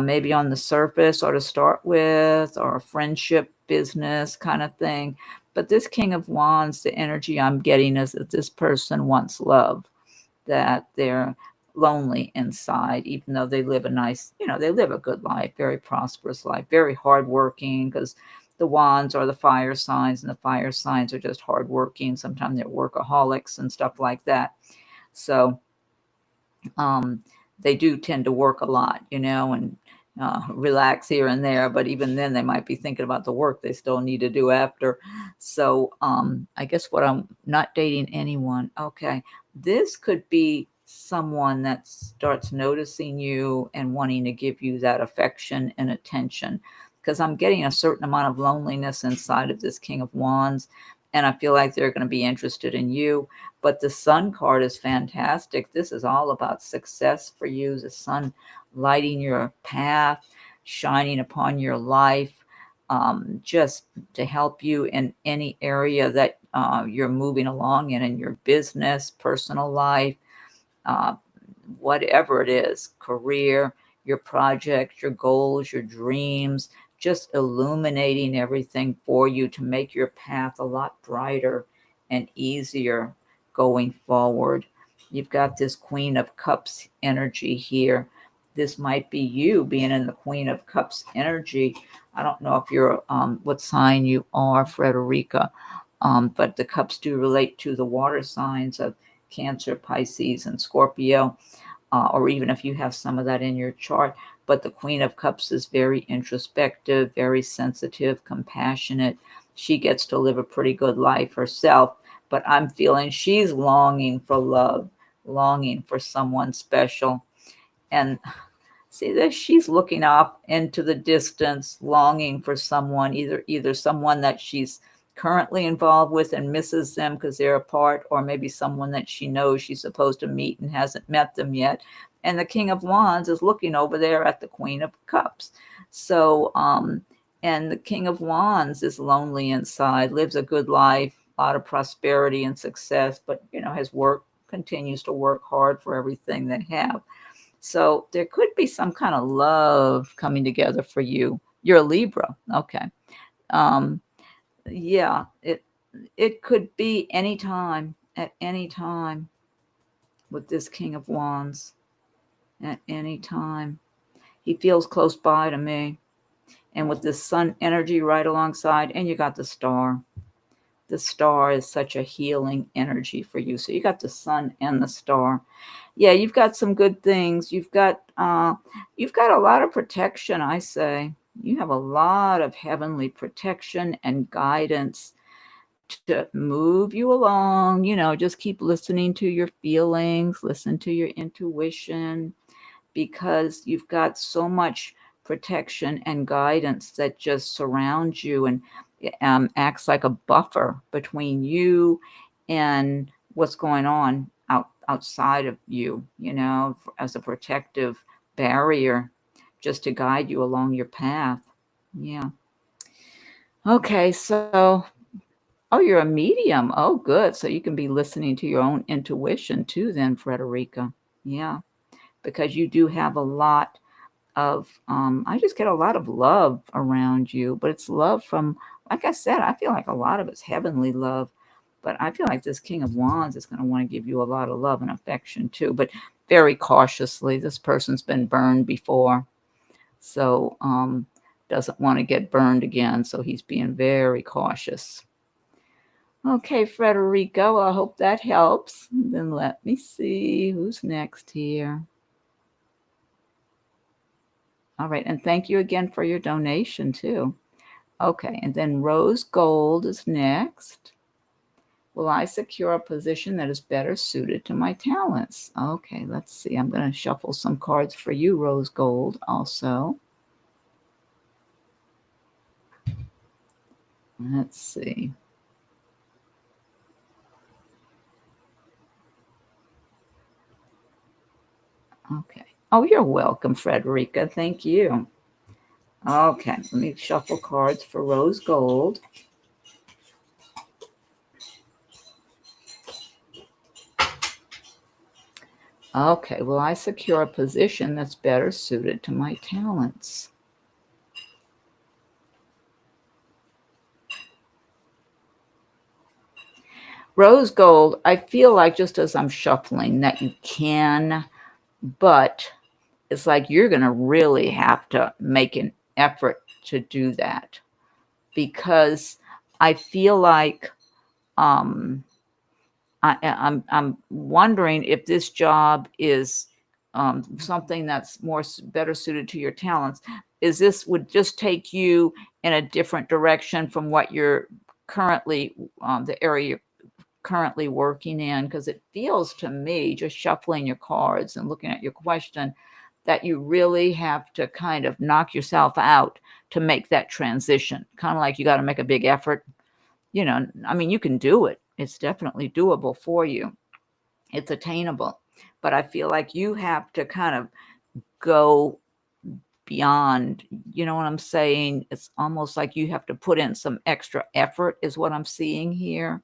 maybe on the surface or to start with, or a friendship business kind of thing. But this King of Wands, the energy I'm getting is that this person wants love, that they're lonely inside, even though they live a nice, they live a good life, very prosperous life, very hardworking, because the wands are the fire signs, and the fire signs are just hardworking. Sometimes they're workaholics and stuff like that. So um, they do tend to work a lot, and relax here and there. But even then, they might be thinking about the work they still need to do after. So I guess what I'm not dating anyone. Okay. This could be someone that starts noticing you and wanting to give you that affection and attention, because I'm getting a certain amount of loneliness inside of this King of Wands. And I feel like they're going to be interested in you. But the Sun card is fantastic. This is all about success for you. The sun lighting your path, shining upon your life, just to help you in any area that you're moving along in your business, personal life, uh, whatever it is, career, your project, your goals, your dreams, just illuminating everything for you to make your path a lot brighter and easier going forward. You've got this Queen of Cups energy here. This might be you being in the Queen of Cups energy. I don't know if you're what sign you are, Frederica, but the cups do relate to the water signs of Cancer, Pisces, and Scorpio, or even if you have some of that in your chart. But the Queen of Cups is very introspective, very sensitive, compassionate. She gets to live a pretty good life herself, but I'm feeling she's longing for love, longing for someone special. And see that she's looking off into the distance, longing for someone, either someone that she's currently involved with and misses them because they're apart, or maybe someone that she knows she's supposed to meet and hasn't met them yet. And the King of Wands is looking over there at the Queen of Cups. So, and the King of Wands is lonely inside, lives a good life, a lot of prosperity and success, but has work, continues to work hard for everything they have. So there could be some kind of love coming together for you. You're a Libra. Okay. Um, yeah, it could be anytime, at any time, with this King of Wands, at any time. He feels close by to me. And with this sun energy right alongside, and you got the star. The star is such a healing energy for you. So you got the sun and the star. Yeah, you've got some good things. You've got a lot of protection, I say. You have a lot of heavenly protection and guidance to move you along. Just keep listening to your feelings, listen to your intuition, because you've got so much protection and guidance that just surrounds you and acts like a buffer between you and what's going on outside of you, as a protective barrier just to guide you along your path. Yeah. Okay, so, oh, you're a medium. Oh, good. So you can be listening to your own intuition too, then, Frederica. Yeah, because you do have a lot of, I just get a lot of love around you, but it's love from, like I said, I feel like a lot of it's heavenly love. But I feel like this King of Wands is going to want to give you a lot of love and affection too, but very cautiously. This person's been burned before, so doesn't want to get burned again. So he's being very cautious. Okay, Frederico, I hope that helps. And then let me see who's next here. All right, and thank you again for your donation too. Okay, and then Rose Gold is next. Will I secure a position that is better suited to my talents? Okay, let's see. I'm going to shuffle some cards for you, Rose Gold, also. Let's see. Okay. Oh, you're welcome, Frederica. Thank you. Okay, let me shuffle cards for Rose Gold. Okay, will I secure a position that's better suited to my talents? Rose Gold, I feel like just as I'm shuffling that you can, but it's like you're going to really have to make an effort to do that, because I feel like I'm wondering if this job is something that's better suited to your talents. Is this would just take you in a different direction from what you're currently the area you're currently working in? Because it feels to me, just shuffling your cards and looking at your question, that you really have to kind of knock yourself out to make that transition. Kind of like you got to make a big effort. I mean, you can do it. It's definitely doable for you. It's attainable. But I feel like you have to kind of go beyond, you know what I'm saying? It's almost like you have to put in some extra effort, is what I'm seeing here,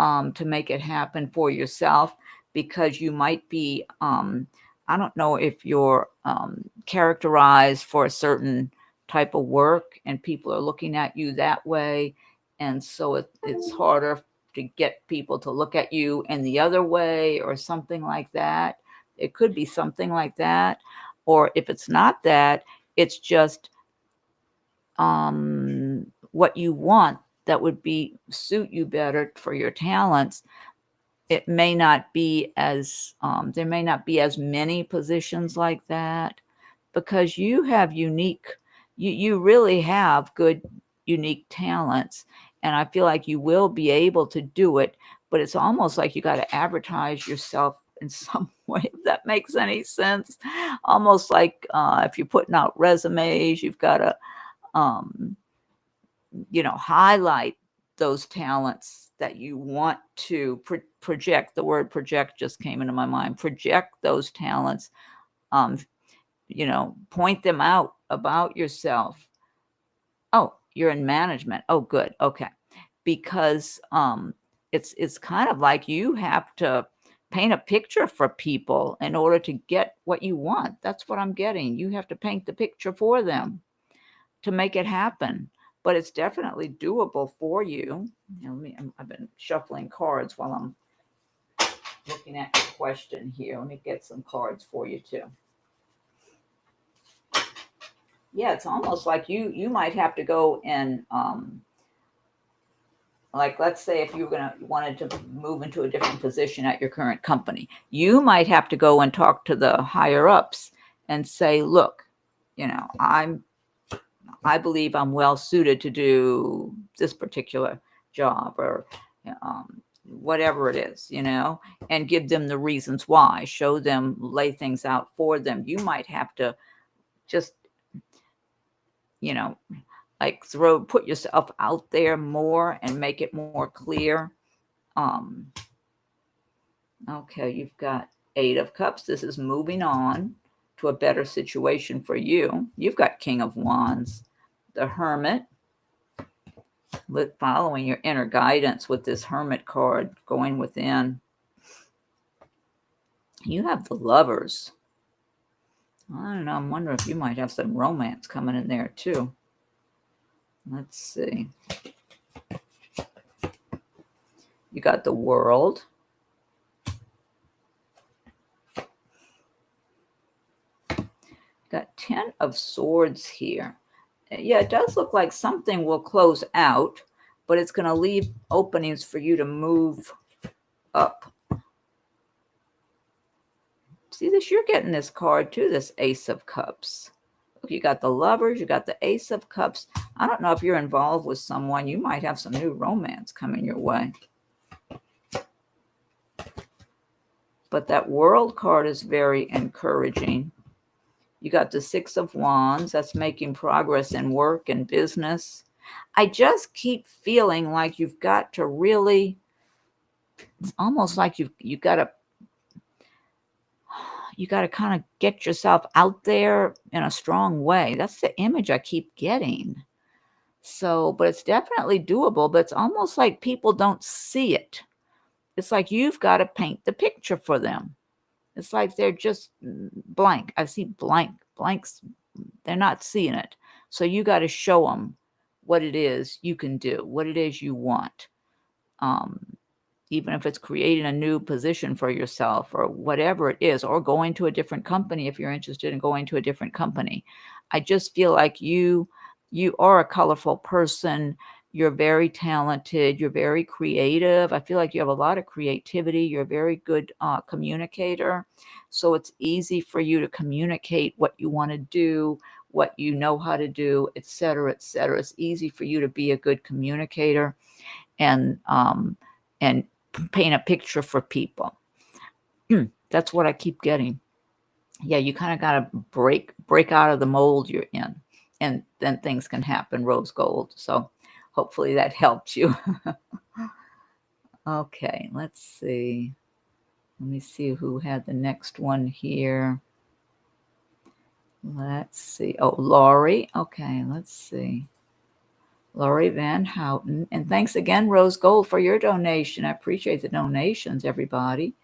to make it happen for yourself, because you might be, I don't know if you're characterized for a certain type of work and people are looking at you that way. And so it's harder to get people to look at you in the other way or something like that. It could be something like that. Or if it's not that, it's just what you want that would suit you better for your talents. It may not be as there may not be as many positions like that, because you have you really have good unique talents, and I feel like you will be able to do it. But it's almost like you got to advertise yourself in some way, if that makes any sense. Almost like if you're putting out resumes, you've got to um, highlight those talents that you want to project. The word project just came into my mind. Project those talents, um, point them out about yourself. Oh, you're in management. Oh, good. Okay. Because it's kind of like you have to paint a picture for people in order to get what you want. That's what I'm getting. You have to paint the picture for them to make it happen. But it's definitely doable for you. I've been shuffling cards while I'm looking at your question here. Let me get some cards for you too. Yeah, it's almost like you might have to go and like, let's say if you wanted to move into a different position at your current company, you might have to go and talk to the higher ups and say, look, I believe I'm well suited to do this particular job, or whatever it is, and give them the reasons why, show them, lay things out for them. You might have to just, like put yourself out there more and make it more clear. Um, okay, you've got 8 of Cups. This is moving on to a better situation for you. You've got King of Wands, the Hermit, following your inner guidance with this Hermit card, going within. You have the Lovers. I don't know. I'm wondering if you might have some romance coming in there too. Let's see. You got the World. Got 10 of Swords here. Yeah, it does look like something will close out, but it's going to leave openings for you to move up. See this? You're getting this card too, this Ace of Cups. Look, you got the Lovers, you got the Ace of Cups. I don't know if you're involved with someone. You might have some new romance coming your way. But that World card is very encouraging. You got the Six of Wands. That's making progress in work and business. I just keep feeling like you've got to really, it's almost like you got to kind of get yourself out there in a strong way. That's the image I keep getting. So, but it's definitely doable, but it's almost like people don't see it. It's like you've got to paint the picture for them. It's like they're just blank. I see blanks. They're not seeing it. So you got to show them what it is you can do, what it is you want. Even if it's creating a new position for yourself or whatever it is, or going to a different company if you're interested in going to a different company. I just feel like you are a colorful person. You're very talented. You're very creative. I feel like you have a lot of creativity. You're a very good communicator. So it's easy for you to communicate what you want to do, what you know how to do, et cetera, et cetera. It's easy for you to be a good communicator and paint a picture for people. That's what I keep getting. Yeah, you kind of got to break out of the mold you're in, and then things can happen. Rose gold. So hopefully that helped you. Okay, let's see. Let me see who had the next one here. Let's see. Oh, Laurie. Okay, let's see. Laurie Van Houten. And thanks again, Rose Gold, for your donation. I appreciate the donations, everybody.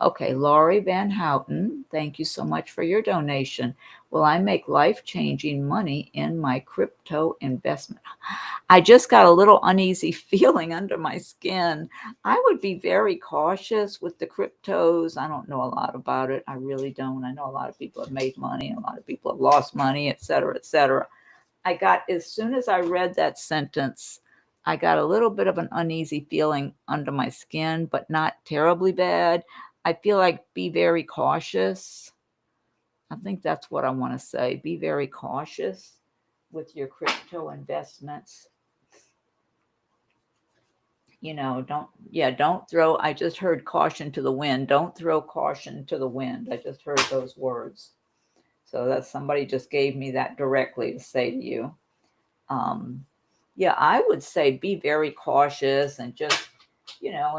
Okay, Laurie Van Houten, thank you so much for your donation. Will I make life-changing money in my crypto investment? I just got a little uneasy feeling under my skin. I would be very cautious with the cryptos. I don't know a lot about it. I really don't. I know a lot of people have made money, and a lot of people have lost money, et cetera, et cetera. I got, as soon as I read that sentence, I got a little bit of an uneasy feeling under my skin, but not terribly bad. I feel like be very cautious. I think that's what I want to say. Be very cautious with your crypto investments. You know, don't throw, I just heard caution to the wind. Don't throw caution to the wind. I just heard those words. So that's, somebody just gave me that directly to say to you. Yeah, I would say be very cautious and just,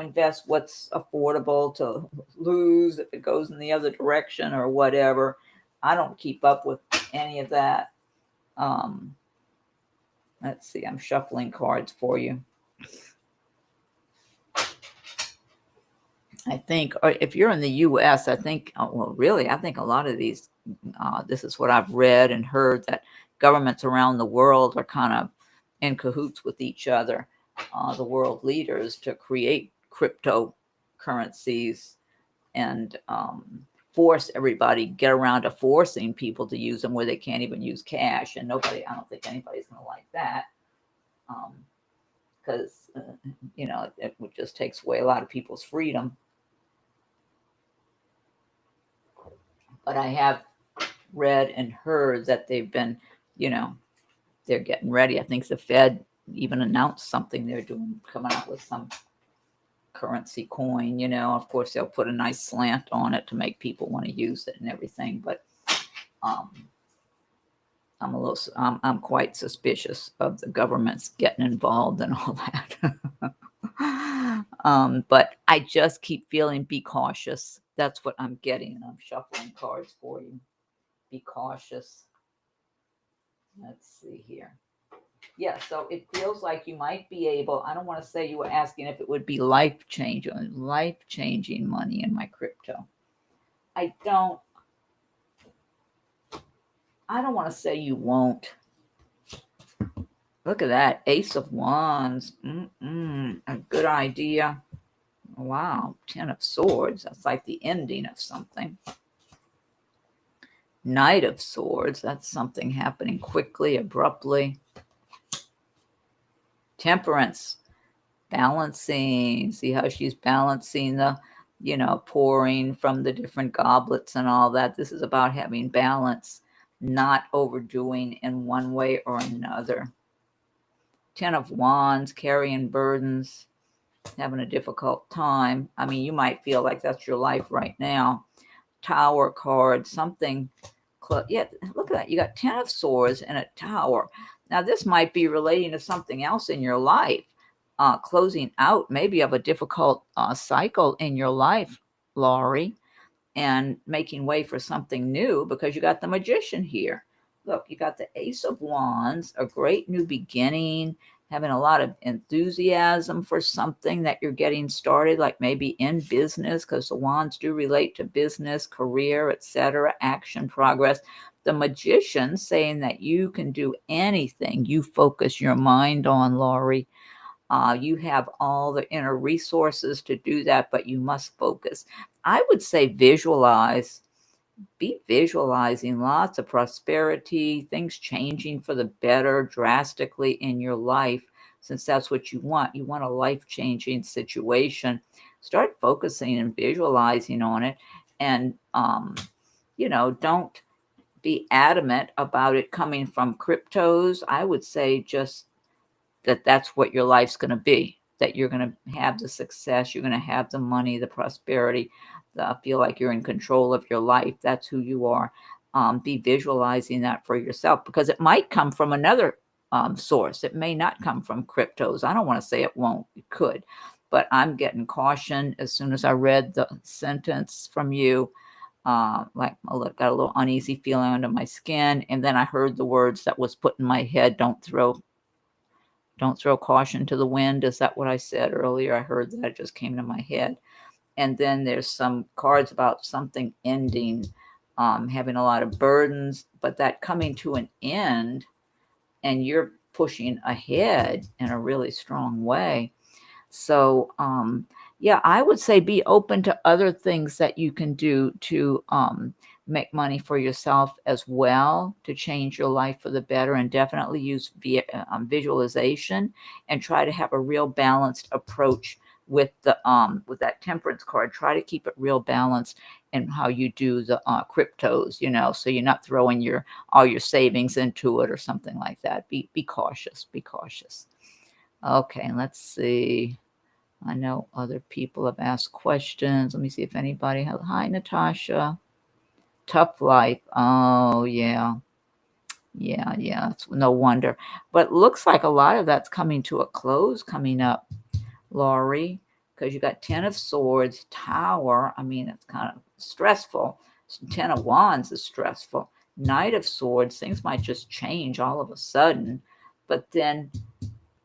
invest what's affordable to lose if it goes in the other direction or whatever. I don't keep up with any of that. Let's see, I'm shuffling cards for you. I think, or if you're in the US, I think, well, really, I think a lot of these, this is what I've read and heard, that governments around the world are kind of in cahoots with each other, the world leaders, to create cryptocurrencies and force everybody, get around to forcing people to use them where they can't even use cash. And I don't think anybody's going to like that. Because, it just takes away a lot of people's freedom. But I have read and heard that they've been, they're getting ready. I think the Fed even announced something they're doing, coming out with some currency coin. Of course they'll put a nice slant on it to make people want to use it and everything. But I'm quite suspicious of the governments getting involved and all that. But I just keep feeling be cautious. That's what I'm getting. I'm shuffling cards for you. Be cautious. Let's see here. Yeah, so it feels like you might be able, I don't want to say, you were asking if it would be life-changing money in my crypto. I don't want to say you won't. Look at that. Ace of Wands. A good idea. Wow. Ten of Swords. That's like the ending of something. Knight of Swords. That's something happening quickly, abruptly. Temperance. Balancing. See how she's balancing the, pouring from the different goblets and all that. This is about having balance, not overdoing in one way or another. Ten of Wands, carrying burdens, having a difficult time. I mean, you might feel like that's your life right now. Tower card, something. Yeah, look at that. You got 10 of Swords and a Tower. Now, this might be relating to something else in your life. Closing out maybe of a difficult cycle in your life, Laurie, and making way for something new, because you got the Magician here. Look, you got the Ace of Wands, a great new beginning, having a lot of enthusiasm for something that you're getting started, like maybe in business, because the Wands do relate to business, career, etc., action, progress. The Magician saying that you can do anything you focus your mind on, Laurie. You have all the inner resources to do that, but you must focus. I would say visualize. Be visualizing lots of prosperity, things changing for the better drastically in your life, since that's what you want. You want a life-changing situation. Start focusing and visualizing on it, and don't be adamant about it coming from cryptos. I would say just that's what your life's going to be, that you're going to have the success, you're going to have the money, the prosperity, feel like you're in control of your life. That's who you are. Be visualizing that for yourself, because it might come from another source. It may not come from cryptos. I don't want to say it won't. It could. But I'm getting caution as soon as I read the sentence from you. Like I got a little uneasy feeling under my skin. And then I heard the words that was put in my head, don't throw caution to the wind. Is that what I said earlier? I heard that. It just came to my head. And then there's some cards about something ending, having a lot of burdens, but that coming to an end, and you're pushing ahead in a really strong way. So, yeah, I would say be open to other things that you can do to make money for yourself as well, to change your life for the better, and definitely use visualization, and try to have a real balanced approach with that temperance card. Try to keep it real balanced in how you do the cryptos, so you're not throwing all your savings into it or something like that. Be cautious. Be cautious. Okay, let's see. I know other people have asked questions. Let me see if anybody has. Hi, Natasha. Tough life. Oh, yeah. Yeah. It's no wonder. But looks like a lot of that's coming to a close coming up, Laurie, because you got 10 of Swords, Tower. I mean, it's kind of stressful. 10 of Wands is stressful. Knight of Swords, things might just change all of a sudden. But then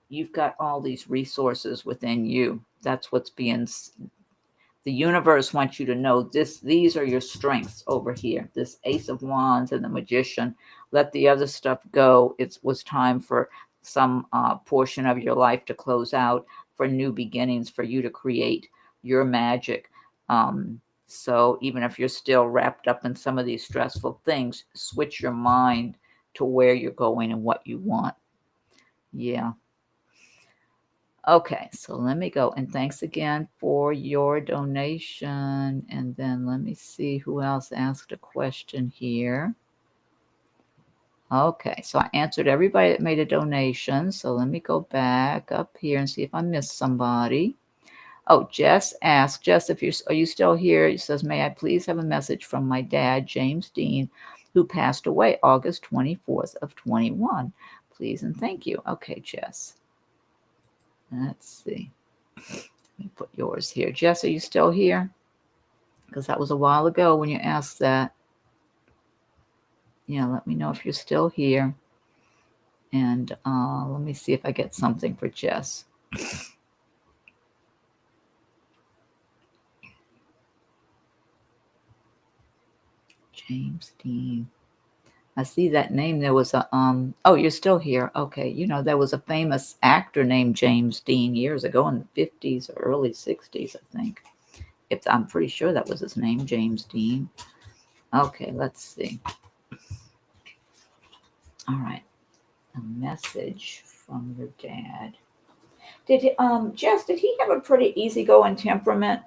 you've got all these resources within you. That's what's being, the universe wants you to know these are your strengths over here. This Ace of Wands and the Magician. Let the other stuff go. It was time for some portion of your life to close out, for new beginnings, for you to create your magic. So even if you're still wrapped up in some of these stressful things, switch your mind to where you're going and what you want. Yeah. Okay, so let me go. And thanks again for your donation. And then let me see who else asked a question here. Okay, so I answered everybody that made a donation. So let me go back up here and see if I missed somebody. Oh, Jess asked, Jess, are you still here? He says, may I please have a message from my dad, James Dean, who passed away August 24th of 21. Please and thank you. Okay, Jess. Let's see. Let me put yours here. Jess, are you still here? Because that was a while ago when you asked that. Yeah, let me know if you're still here. And let me see if I get something for Jess. James Dean. I see that name. There was a oh, you're still here. Okay. You know, there was a famous actor named James Dean years ago in the 50s or early 60s, I think. If I'm pretty sure that was his name, James Dean. Okay, let's see. All right. A message from your dad. Jess, did he have a pretty easygoing temperament?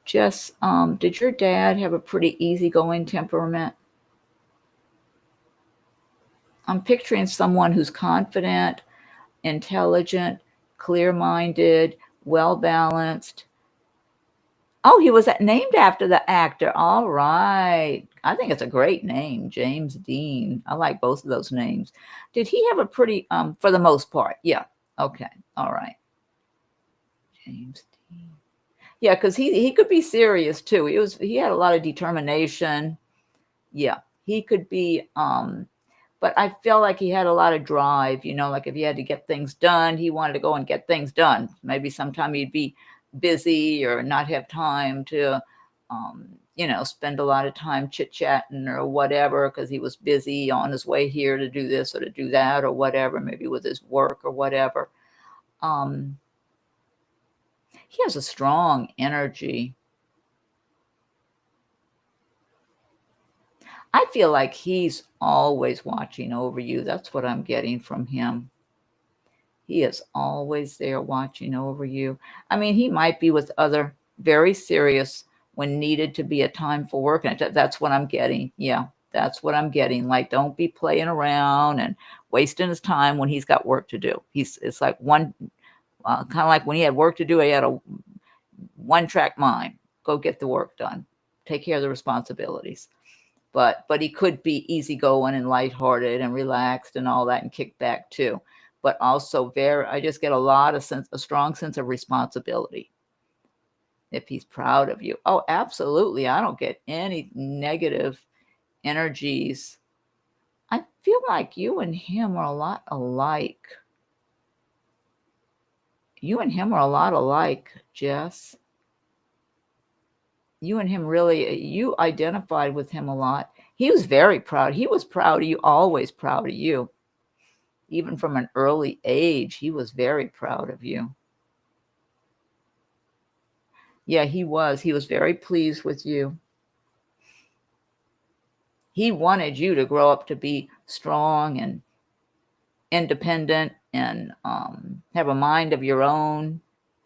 Jess, did your dad have a pretty easygoing temperament? I'm picturing someone who's confident, intelligent, clear-minded, well-balanced. Oh, he was named after the actor. All right. I think it's a great name, James Dean. I like both of those names. Did he have a pretty, for the most part? Yeah. Okay. All right. James Dean. Yeah, because he could be serious too. He had a lot of determination. Yeah, he could be, but I feel like he had a lot of drive, you know, like if he had to get things done, he wanted to go and get things done. Maybe sometime he'd be busy or not have time to, you know, spend a lot of time chit-chatting or whatever because he was busy on his way here to do this or to do that or whatever, maybe with his work or whatever. Um, he has a strong energy. I feel like he's always watching over you. That's what I'm getting from him. He is always there watching over you. I mean, he might be with other very serious when needed to be a time for work. And that's what I'm getting. Yeah, that's what I'm getting. Like, don't be playing around and wasting his time when he's got work to do. It's like one, kind of like when he had work to do, he had a one-track mind. Go get the work done. Take care of the responsibilities. But he could be easygoing and lighthearted and relaxed and all that and kick back too. But also I just get a strong sense of responsibility if he's proud of you. Oh, absolutely. I don't get any negative energies. I feel like you and him are a lot alike. You and him are a lot alike, Jess. You and him really, you identified with him a lot. He was very proud. He was proud of you, always proud of you. Even from an early age, he was very proud of you. Yeah, he was. He was very pleased with you. He wanted you to grow up to be strong and independent and have a mind of your own.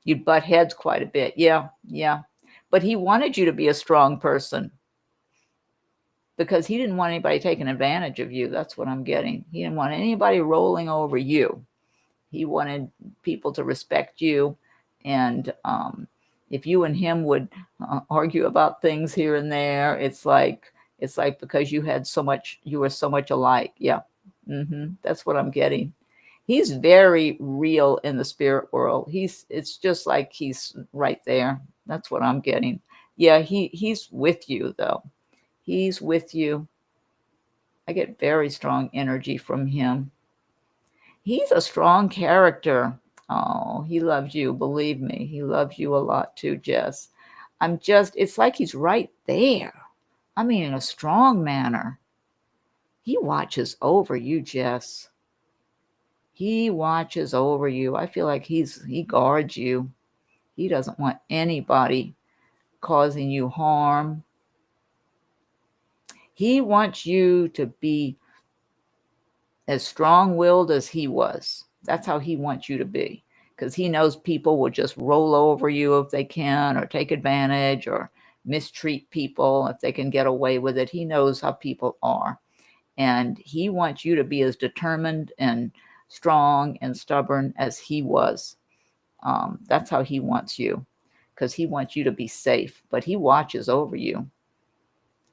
You'd butt heads quite a bit. Yeah, yeah. But he wanted you to be a strong person because he didn't want anybody taking advantage of you. That's what I'm getting. He didn't want anybody rolling over you. He wanted people to respect you. And if you and him would argue about things here and there, it's like because you were so much alike. Yeah. That's what I'm getting. He's very real in the spirit world. It's just like he's right there. That's what I'm getting. Yeah, he's with you though. He's with you. I get very strong energy from him. He's a strong character. Oh, he loves you. Believe me, he loves you a lot too, Jess. It's like he's right there. I mean, in a strong manner. He watches over you, Jess. He watches over you. I feel like he guards you. He doesn't want anybody causing you harm. He wants you to be as strong-willed as he was. That's how he wants you to be, because he knows people will just roll over you if they can, or take advantage, or mistreat people if they can get away with it. He knows how people are, and he wants you to be as determined and strong and stubborn as he was. That's how he wants you, because he wants you to be safe, but he watches over you.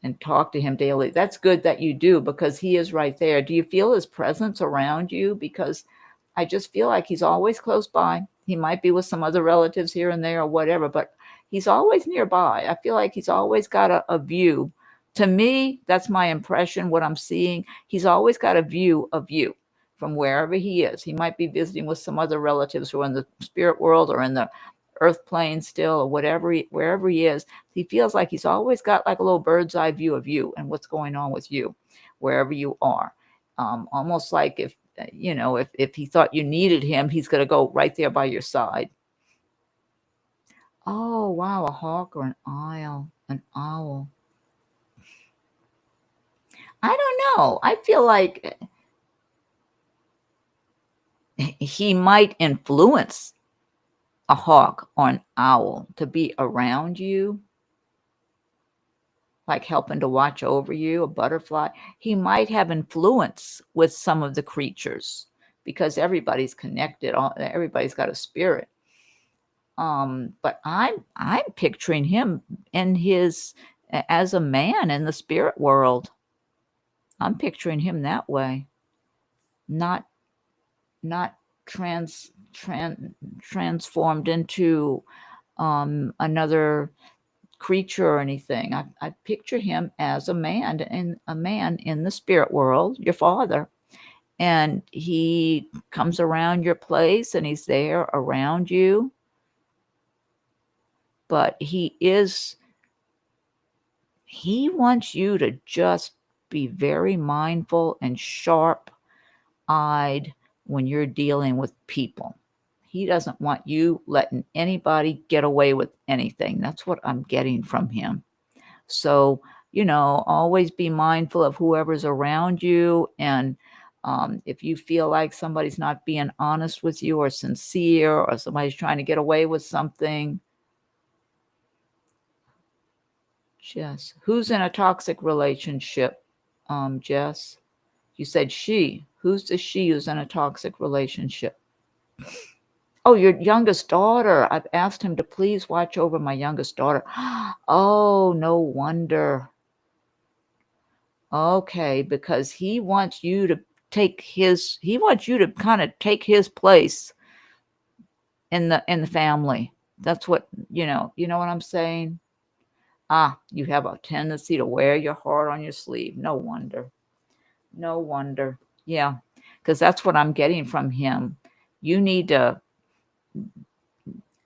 And talk to him daily. That's good that you do, because he is right there. Do you feel his presence around you? Because I just feel like he's always close by. He might be with some other relatives here and there or whatever, but he's always nearby. I feel like he's always got a view. To me, that's my impression, what I'm seeing. He's always got a view of you from wherever he is. He might be visiting with some other relatives who are in the spirit world or in the earth plane still, or whatever, wherever he is, he feels like he's always got like a little bird's eye view of you and what's going on with you, wherever you are. Almost like if, if he thought you needed him, he's going to go right there by your side. Oh, wow, a hawk or an owl. I don't know. I feel like he might influence a hawk or an owl to be around you, like helping to watch over you, a butterfly. He might have influence with some of the creatures because everybody's connected. Everybody's got a spirit. But I'm picturing him in his as a man in the spirit world. I'm picturing him that way, not not transformed into another creature or anything. I picture him as a man in the spirit world, your father, and he comes around your place and he's there around you. But he wants you to just be very mindful and sharp eyed when you're dealing with people. He doesn't want you letting anybody get away with anything. That's what I'm getting from him. So, always be mindful of whoever's around you. And if you feel like somebody's not being honest with you or sincere, or somebody's trying to get away with something, Jess, who's in a toxic relationship? Jess, you said she. Who's the she who's in a toxic relationship? Oh, your youngest daughter. I've asked him to please watch over my youngest daughter. Oh, no wonder. Okay, because he wants you to kind of take his place in the family. That's what, you know what I'm saying? You have a tendency to wear your heart on your sleeve. No wonder. No wonder. Yeah, because that's what I'm getting from him. You need to,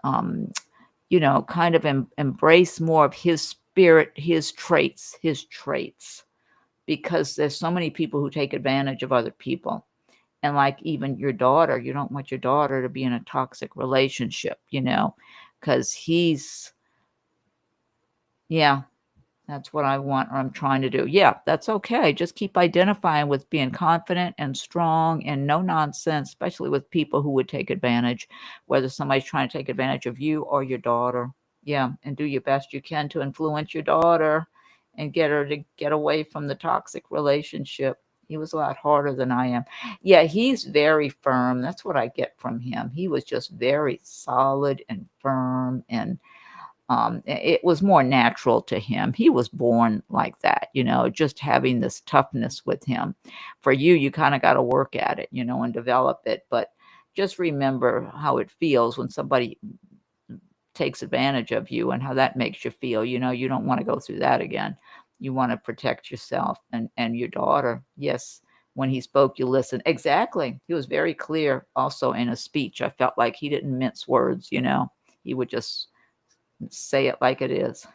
um, kind of embrace more of his spirit, his traits, because there's so many people who take advantage of other people. And like even your daughter, you don't want your daughter to be in a toxic relationship, because yeah, that's what I want or I'm trying to do. Yeah, that's okay. Just keep identifying with being confident and strong and no nonsense, especially with people who would take advantage, whether somebody's trying to take advantage of you or your daughter. Yeah, and do your best you can to influence your daughter and get her to get away from the toxic relationship. He was a lot harder than I am. Yeah, he's very firm. That's what I get from him. He was just very solid and firm, and it was more natural to him. He was born like that, just having this toughness with him. For you, you kind of got to work at it, and develop it. But just remember how it feels when somebody takes advantage of you and how that makes you feel. You don't want to go through that again. You want to protect yourself and your daughter. Yes. When he spoke, you listened. Exactly. He was very clear also in his speech. I felt like he didn't mince words, he would just say it like it is.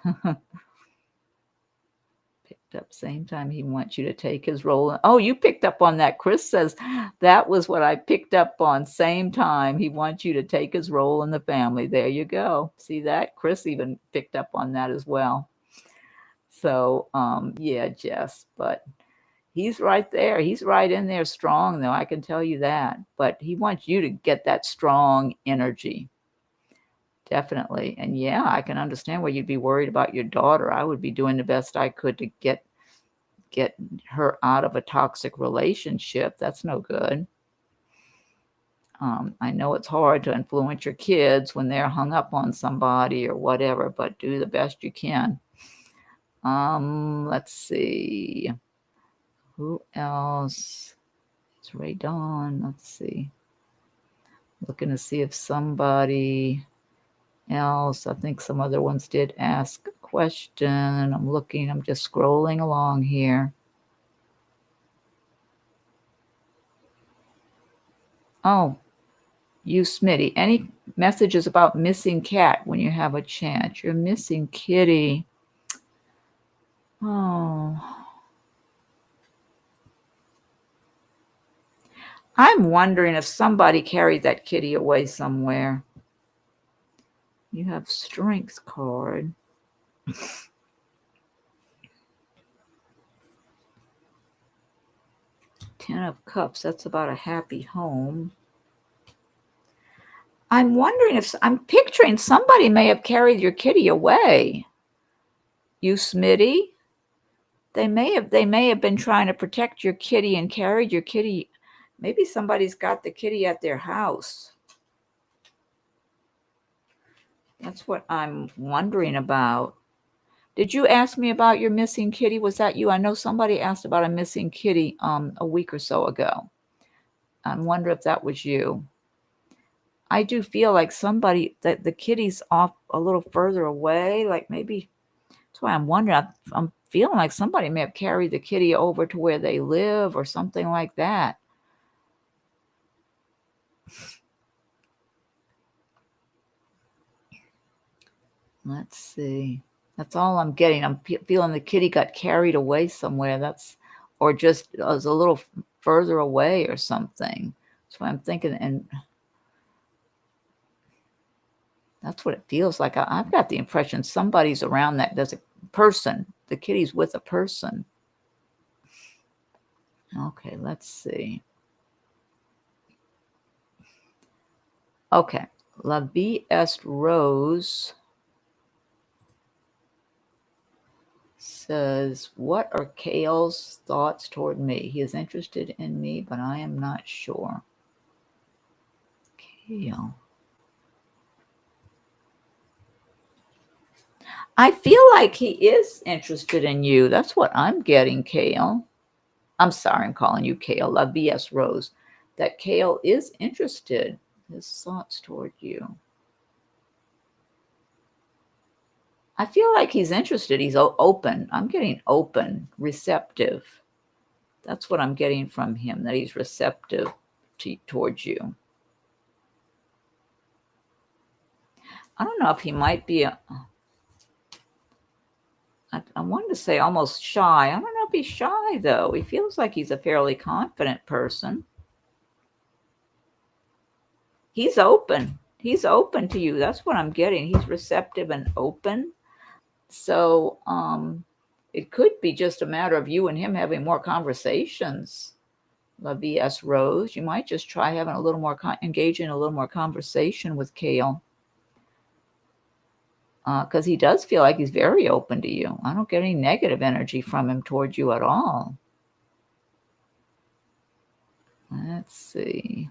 Picked up same time he wants you to take his role. Oh, you picked up on that. Chris says that was what I picked up on. Same time he wants you to take his role in the family. There you go. See that? Chris even picked up on that as well. So yeah, Jess, but he's right there. He's right in there strong, though, I can tell you that. But he wants you to get that strong energy. Definitely. And yeah, I can understand why you'd be worried about your daughter. I would be doing the best I could to get her out of a toxic relationship. That's no good. I know it's hard to influence your kids when they're hung up on somebody or whatever, but do the best you can. Let's see. Who else? It's Ray Dawn. Let's see. Looking to see if somebody else. I think some other ones did ask a question. I'm looking. I'm just scrolling along here. Oh, You, Smitty, any messages about missing cat when you have a chance? You're missing kitty. Oh. I'm wondering if somebody carried that kitty away somewhere. You have strength card. 10 of Cups. That's about a happy home. I'm wondering if I'm picturing somebody may have carried your kitty away. You, Smitty? They may have been trying to protect your kitty and carried your kitty. Maybe somebody's got the kitty at their house. That's what I'm wondering about. Did you ask me about your missing kitty? Was that you? I know somebody asked about a missing kitty a week or so ago. I wonder if that was you. I do feel like somebody that the kitty's off a little further away, like maybe that's why I'm wondering. I'm feeling like somebody may have carried the kitty over to where they live or something like that. Let's see. That's all I'm getting. I'm feeling the kitty got carried away somewhere. Or just was a little further away or something. That's what I'm thinking. And that's what it feels like. I've got the impression somebody's around that. There's a person. The kitty's with a person. Okay, let's see. Okay. La Vie Est Rose says, what are Kale's thoughts toward me? He is interested in me, but I am not sure. Kale. I feel like he is interested in you. That's what I'm getting, Kale. I'm sorry, I'm calling you Kale. La Vie Est Rose. That Kale is interested. His thoughts toward you. I feel like he's interested. He's open. I'm getting open, receptive. That's what I'm getting from him, that he's receptive towards you. I don't know if he might be I wanted to say almost shy. I don't know if he's shy, though. He feels like he's a fairly confident person. He's open. He's open to you. That's what I'm getting. He's receptive and open. So it could be just a matter of you and him having more conversations. La Vie Est Rose. You might just try having a little more, engaging in a little more conversation with Kale. Because he does feel like he's very open to you. I don't get any negative energy from him towards you at all. Let's see.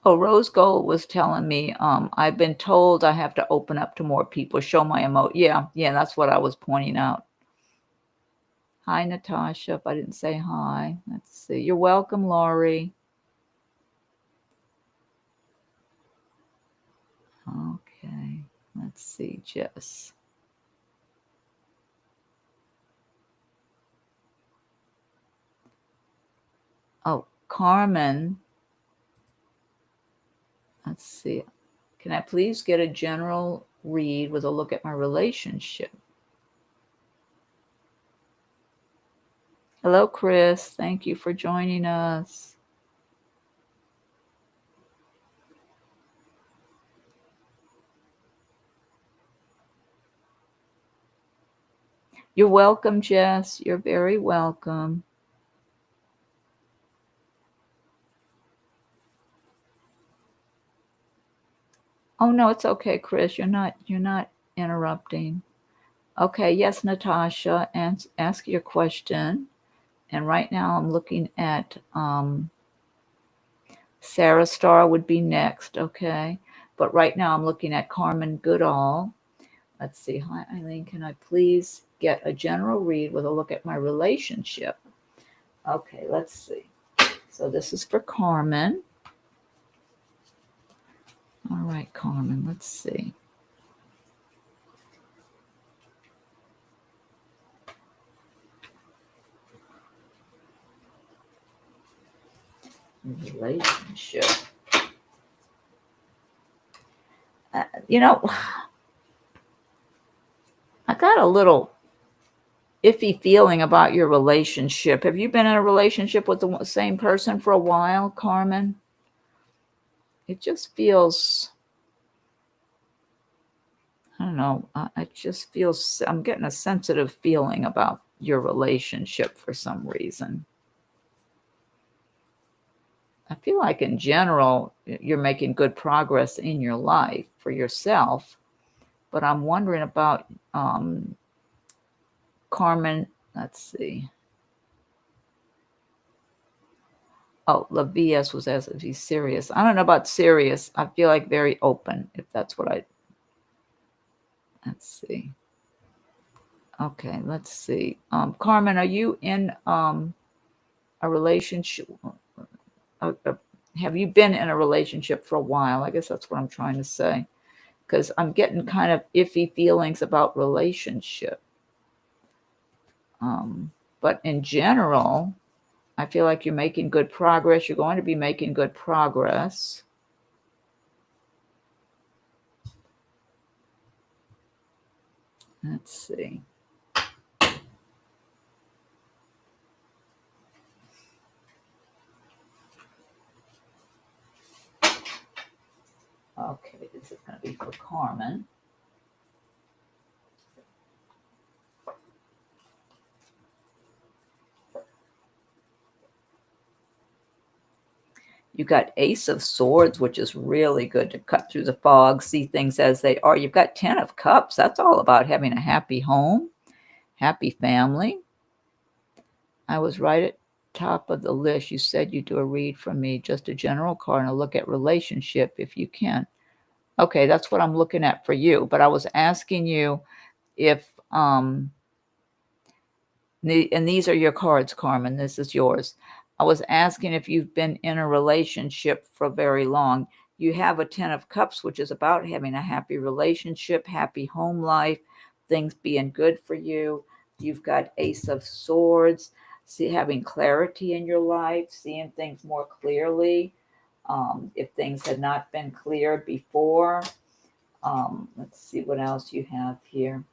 Oh, Rose Gold was telling me, I've been told I have to open up to more people, show my emotion. Yeah, that's what I was pointing out. Hi, Natasha. If I didn't say hi, let's see. You're welcome, Laurie. Okay, let's see, Jess. Oh, Carmen. Let's see. Can I please get a general read with a look at my relationship? Hello, Chris. Thank you for joining us. You're welcome, Jess. You're very welcome. Oh no, it's okay, Chris. You're not interrupting. Okay, yes, Natasha, ask your question. And right now I'm looking at Sarah Starr would be next, okay? But right now I'm looking at Carmen Goodall. Let's see. Hi, Eileen. Can I please get a general read with a look at my relationship? Okay, let's see. So this is for Carmen. All right, Carmen, let's see. Relationship. You know, I got a little iffy feeling about your relationship. Have you been in a relationship with the same person for a while, Carmen? It just feels, I don't know, it just feels, I'm getting a sensitive feeling about your relationship for some reason. I feel like in general, you're making good progress in your life for yourself, but I'm wondering about Carmen. Let's see. Oh, La VS was as if he's serious. I don't know about serious. I feel like very open, if that's what I, let's see. Okay, let's see. Carmen, are you in a relationship? Uh, have you been in a relationship for a while? I guess that's what I'm trying to say. Because I'm getting kind of iffy feelings about relationship. But in general, I feel like you're making good progress. You're going to be making good progress. Let's see. Okay, this is going to be for Carmen. You got Ace of Swords, which is really good to cut through the fog, see things as they are. You've got 10 of Cups. That's all about having a happy home, happy family. I was right at top of the list. You said you'd do a read from me, just a general card and a look at relationship if you can. Okay, that's what I'm looking at for you. But I was asking you if and these are your cards, Carmen. This is yours. I was asking if you've been in a relationship for very long. You have a 10 of Cups, which is about having a happy relationship, happy home life, things being good for you. You've got Ace of Swords, see, having clarity in your life, seeing things more clearly. If things had not been clear before. Let's see what else you have here.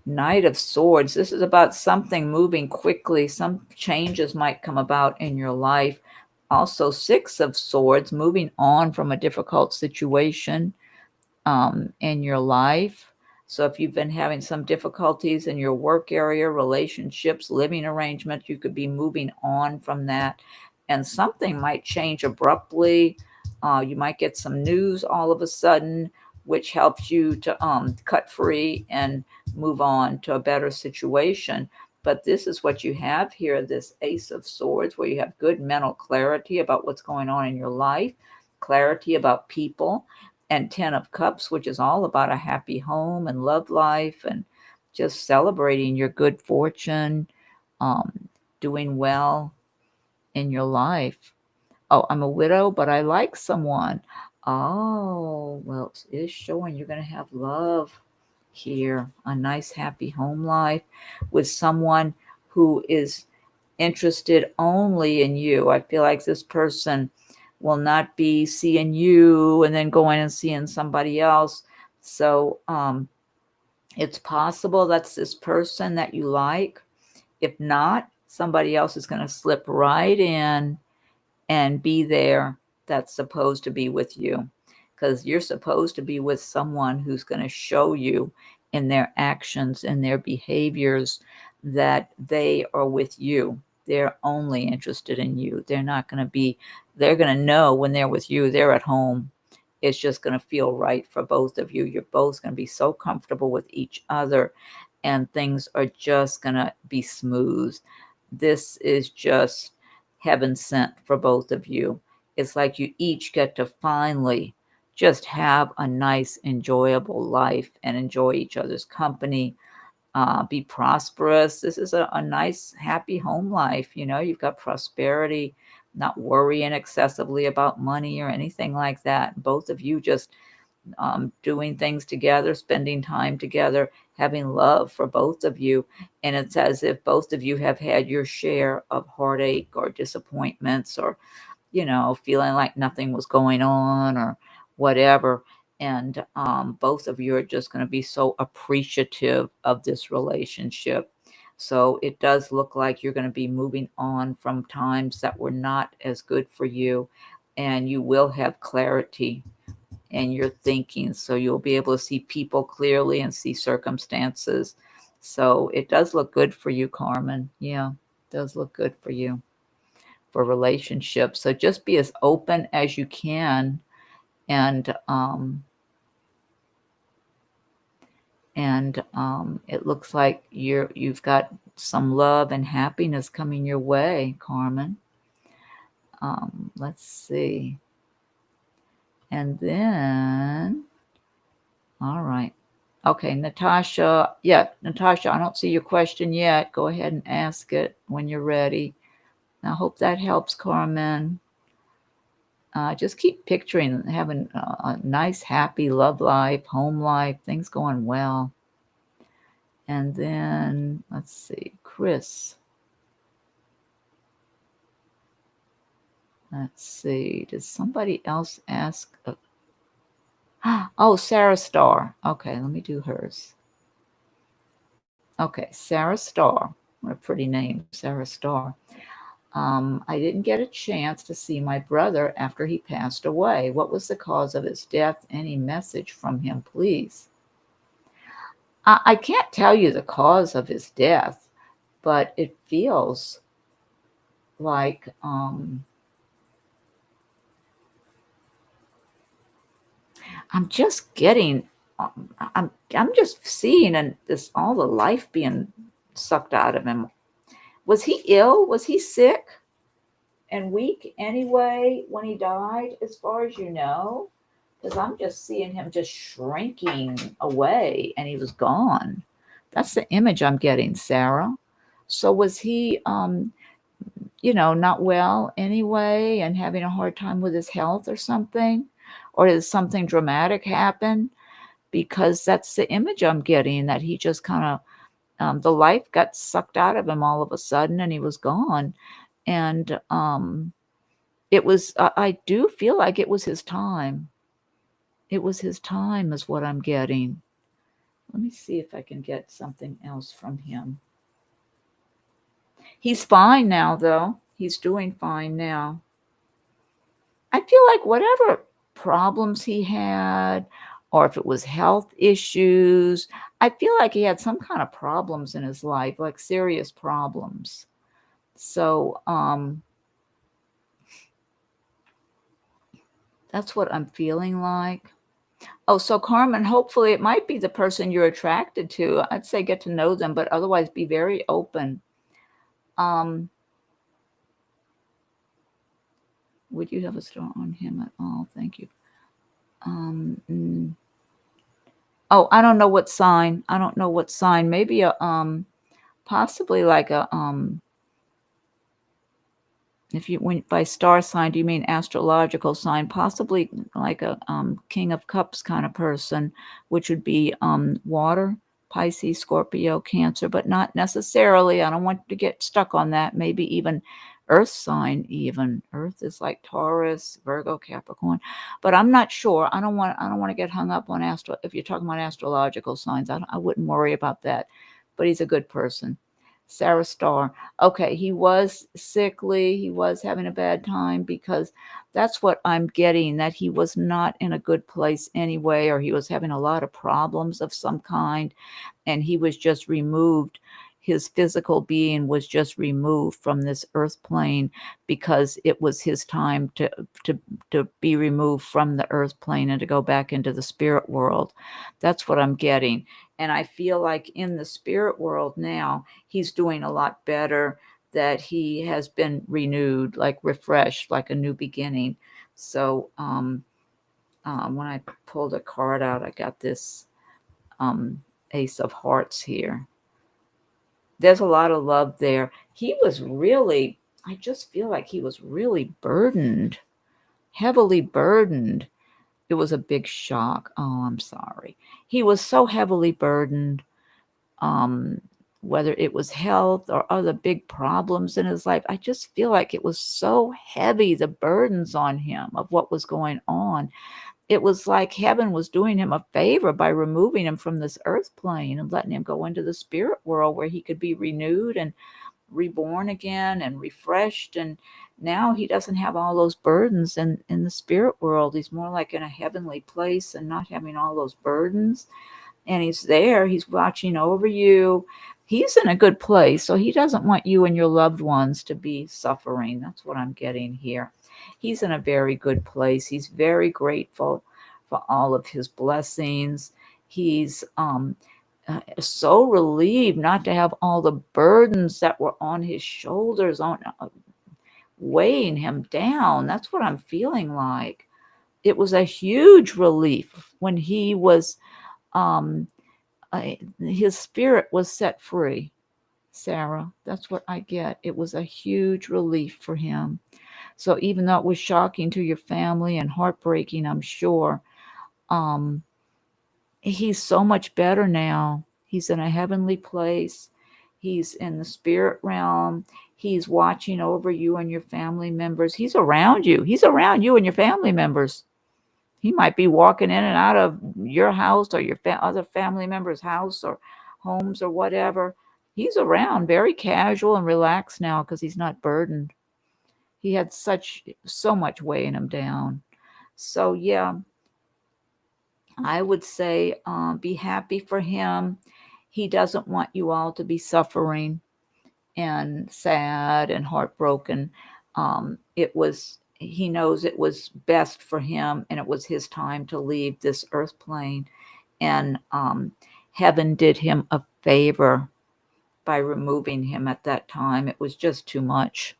Knight of Swords. This is about something moving quickly. Some changes might come about in your life. Also, Six of Swords, moving on from a difficult situation in your life. So if you've been having some difficulties in your work area, relationships, living arrangements, you could be moving on from that. And something might change abruptly. You might get some news all of a sudden, which helps you to cut free and move on to a better situation. But this is what you have here, this Ace of Swords, where you have good mental clarity about what's going on in your life, clarity about people, and 10 of Cups, which is all about a happy home and love life and just celebrating your good fortune, doing well in your life. Oh, I'm a widow, but I like someone. Oh, well, it is showing you're going to have love here, a nice, happy home life with someone who is interested only in you. I feel like this person will not be seeing you and then going and seeing somebody else. So it's possible that's this person that you like. If not, somebody else is going to slip right in and be there that's supposed to be with you, because you're supposed to be with someone who's going to show you in their actions and their behaviors that they are with you. They're only interested in you. They're not going to be, they're going to know when they're with you, they're at home. It's just going to feel right for both of you. You're both going to be so comfortable with each other, and things are just going to be smooth. This is just heaven sent for both of you. It's like you each get to finally just have a nice, enjoyable life and enjoy each other's company, be prosperous. This is a nice, happy home life. You know, you've got prosperity, not worrying excessively about money or anything like that. Both of you just doing things together, spending time together, having love for both of you. And it's as if both of you have had your share of heartache or disappointments, or feeling like nothing was going on or whatever. And both of you are just going to be so appreciative of this relationship. So it does look like you're going to be moving on from times that were not as good for you, and you will have clarity in your thinking. So you'll be able to see people clearly and see circumstances. So it does look good for you, Carmen. Yeah, it does look good for you for relationships. So just be as open as you can, and it looks like you've got some love and happiness coming your way, Carmen. Let's see. And then, all right. Okay, Natasha. Yeah, Natasha, I don't see your question yet. Go ahead and ask it when you're ready. I hope that helps, Carmen. Just keep picturing having a nice, happy love life, home life, things going well. And then, let's see, Chris. Let's see, does somebody else ask? Oh, Sarah Starr. Okay, let me do hers. Okay, Sarah Starr. What a pretty name, Sarah Starr. I didn't get a chance to see my brother after he passed away. What was the cause of his death? Any message from him, please? I can't tell you the cause of his death, but it feels like I'm just getting, I'm just seeing and this all the life being sucked out of him. Was he ill? Was he sick and weak anyway when he died, as far as you know? Because I'm just seeing him just shrinking away and he was gone. That's the image I'm getting, Sarah. So was he, not well anyway and having a hard time with his health or something? Or did something dramatic happen? Because that's the image I'm getting, that he just kind of, the life got sucked out of him all of a sudden and he was gone. And it was, I do feel like it was his time. It was his time, is what I'm getting. Let me see if I can get something else from him. He's fine now, though. He's doing fine now. I feel like whatever problems he had, or if it was health issues, I feel like he had some kind of problems in his life, like serious problems. So that's what I'm feeling like. Oh, so Carmen, hopefully it might be the person you're attracted to. I'd say get to know them, but otherwise be very open. Would you have a star on him at all? Thank you. Oh, I don't know what sign. I don't know what sign. Maybe a possibly like a if you went by star sign, do you mean astrological sign? Possibly like a King of Cups kind of person, which would be water, Pisces, Scorpio, Cancer, but not necessarily. I don't want to get stuck on that. Maybe even Earth sign. Even Earth is like Taurus, Virgo, Capricorn, but I'm not sure. I don't want to get hung up on astro. If you're talking about astrological signs, I wouldn't worry about that. But he's a good person. Sarah Starr. Okay, he was sickly. He was having a bad time, because that's what I'm getting, that he was not in a good place anyway, or he was having a lot of problems of some kind, and he was just removed. His physical being was just removed from this earth plane, because it was his time to be removed from the earth plane and to go back into the spirit world. That's what I'm getting. And I feel like in the spirit world now, he's doing a lot better, that he has been renewed, like refreshed, like a new beginning. So when I pulled a card out, I got this Ace of Hearts here. There's a lot of love there. He was really, I just feel like he was really burdened, heavily burdened. It was a big shock. Oh, I'm sorry. He was so heavily burdened. um, whether it was health or other big problems in his life. I just feel like it was so heavy, the burdens on him of what was going on. It was like heaven was doing him a favor by removing him from this earth plane and letting him go into the spirit world where he could be renewed and reborn again and refreshed. And now he doesn't have all those burdens in the spirit world. He's more like in a heavenly place and not having all those burdens. And he's there, he's watching over you. He's in a good place, so he doesn't want you and your loved ones to be suffering. That's what I'm getting here. He's in a very good place. He's very grateful for all of his blessings. He's so relieved not to have all the burdens that were on his shoulders on weighing him down. That's what I'm feeling like. It was a huge relief when he was um, his spirit was set free, Sarah. That's what I get. It was a huge relief for him. So even though it was shocking to your family and heartbreaking, I'm sure, um, he's so much better now. He's in a heavenly place. He's in the spirit realm. He's watching over you and your family members. He's around you. He's around you and your family members. He might be walking in and out of your house or your other family member's house or homes or whatever. He's around very casual and relaxed now because he's not burdened. He had so much weighing him down. So yeah, I would say be happy for him. He doesn't want you all to be suffering and sad and heartbroken. He knows it was best for him and it was his time to leave this earth plane. And heaven did him a favor by removing him at that time. It was just too much.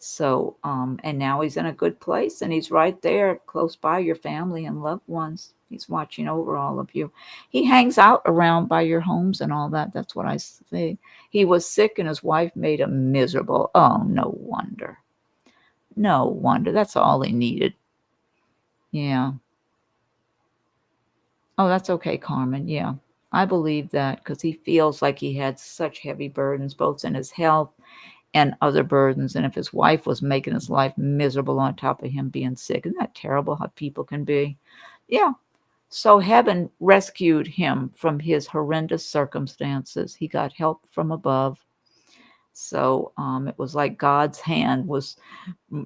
So, and now he's in a good place and he's right there close by your family and loved ones. He's watching over all of you. He hangs out around by your homes and all that. That's what I say. He was sick and his wife made him miserable. Oh, no wonder. No wonder. That's all he needed. Yeah. Oh, that's okay, Carmen. Yeah. I believe that because he feels like he had such heavy burdens, both in his health and other burdens. And if his wife was making his life miserable on top of him being sick, isn't that terrible how people can be? Yeah. So heaven rescued him from his horrendous circumstances. He got help from above. So it was like God's hand was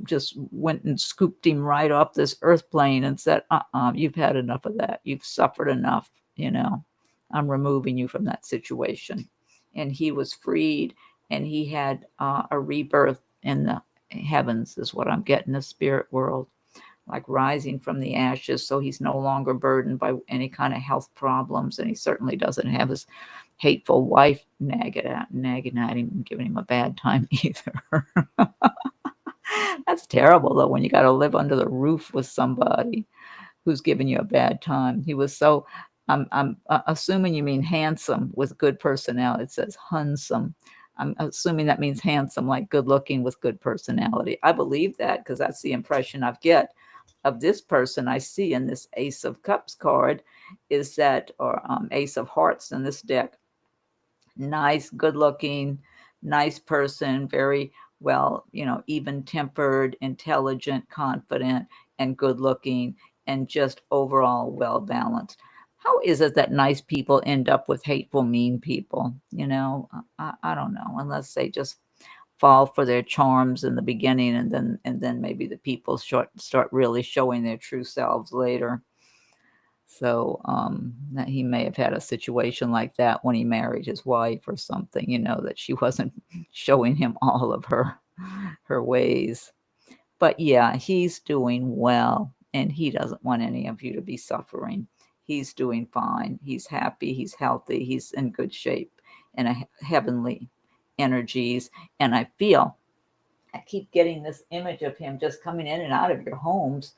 just went and scooped him right off this earth plane and said, you've had enough of that. You've suffered enough. I'm removing you from that situation. And he was freed and he had a rebirth in the heavens, is what I'm getting, the spirit world, like rising from the ashes. So he's no longer burdened by any kind of health problems. And he certainly doesn't have his hateful wife nagging at him and giving him a bad time either. That's terrible, though, when you got to live under the roof with somebody who's giving you a bad time. He was so, I'm assuming you mean handsome with good personality. It says handsome. I'm assuming that means handsome, like good looking with good personality. I believe that because that's the impression I get of this person I see in this Ace of Cups card, is that, or Ace of Hearts in this deck. Nice, good looking, nice person, very well, even tempered, intelligent, confident, and good looking, and just overall well balanced. How is it that nice people end up with hateful, mean people? I don't know, unless they just fall for their charms in the beginning, and then maybe the people start really showing their true selves later. So that he may have had a situation like that when he married his wife or something, that she wasn't showing him all of her ways. But yeah, he's doing well and he doesn't want any of you to be suffering. He's doing fine. He's happy, he's healthy, he's in good shape and a heavenly energies. And I keep getting this image of him just coming in and out of your homes,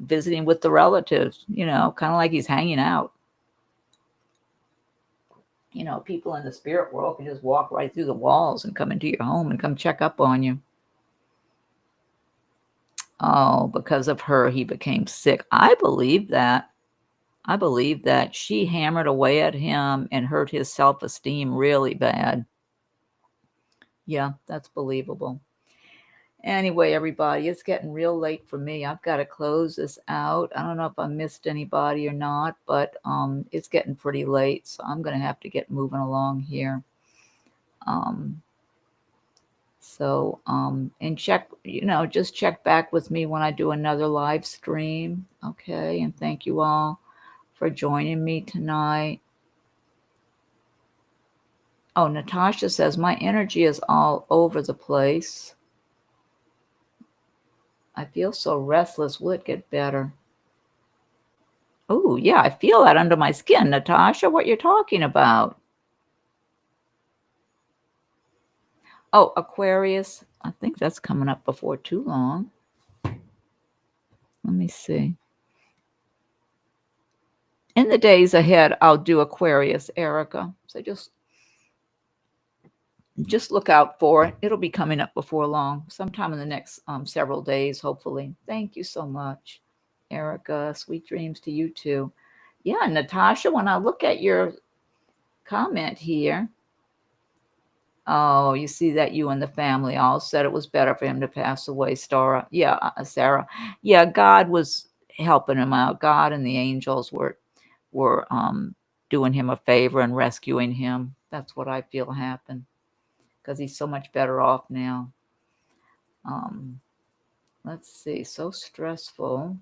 visiting with the relatives, kind of like he's hanging out. People in the spirit world can just walk right through the walls and come into your home and come check up on you. Oh, because of her, he became sick. I believe that. I believe that she hammered away at him and hurt his self-esteem really bad. Yeah, that's believable. Anyway, everybody, it's getting real late for me. I've got to close this out. I don't know if I missed anybody or not, but it's getting pretty late, so I'm going to have to get moving along here. Um, and check, just check back with me when I do another live stream. Okay, and thank you all for joining me tonight. Oh, Natasha says, my energy is all over the place. I feel so restless. Will it get better? Oh, yeah, I feel that under my skin, Natasha. What you're talking about? Oh, Aquarius. I think that's coming up before too long. Let me see. In the days ahead, I'll do Aquarius, Erica. So just look out for it. It'll be coming up before long, sometime in the next several days, hopefully. Thank you so much, Erica. Sweet dreams to you too. Yeah, Natasha, when I look at your comment here, oh, you see that you and the family all said it was better for him to pass away, Star. Yeah, Sarah. Yeah, God was helping him out. God and the angels were doing him a favor and rescuing him. That's what I feel happened, because he's so much better off now. Let's see, so stressful.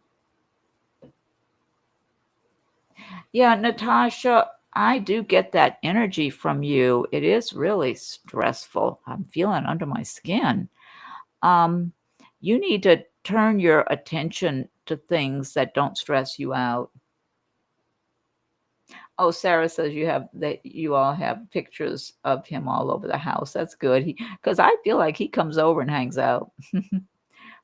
Yeah, Natasha, I do get that energy from you. It is really stressful. I'm feeling under my skin. Um, you need to turn your attention to things that don't stress you out. Oh, Sarah says you all have pictures of him all over the house. That's good. Because I feel like he comes over and hangs out.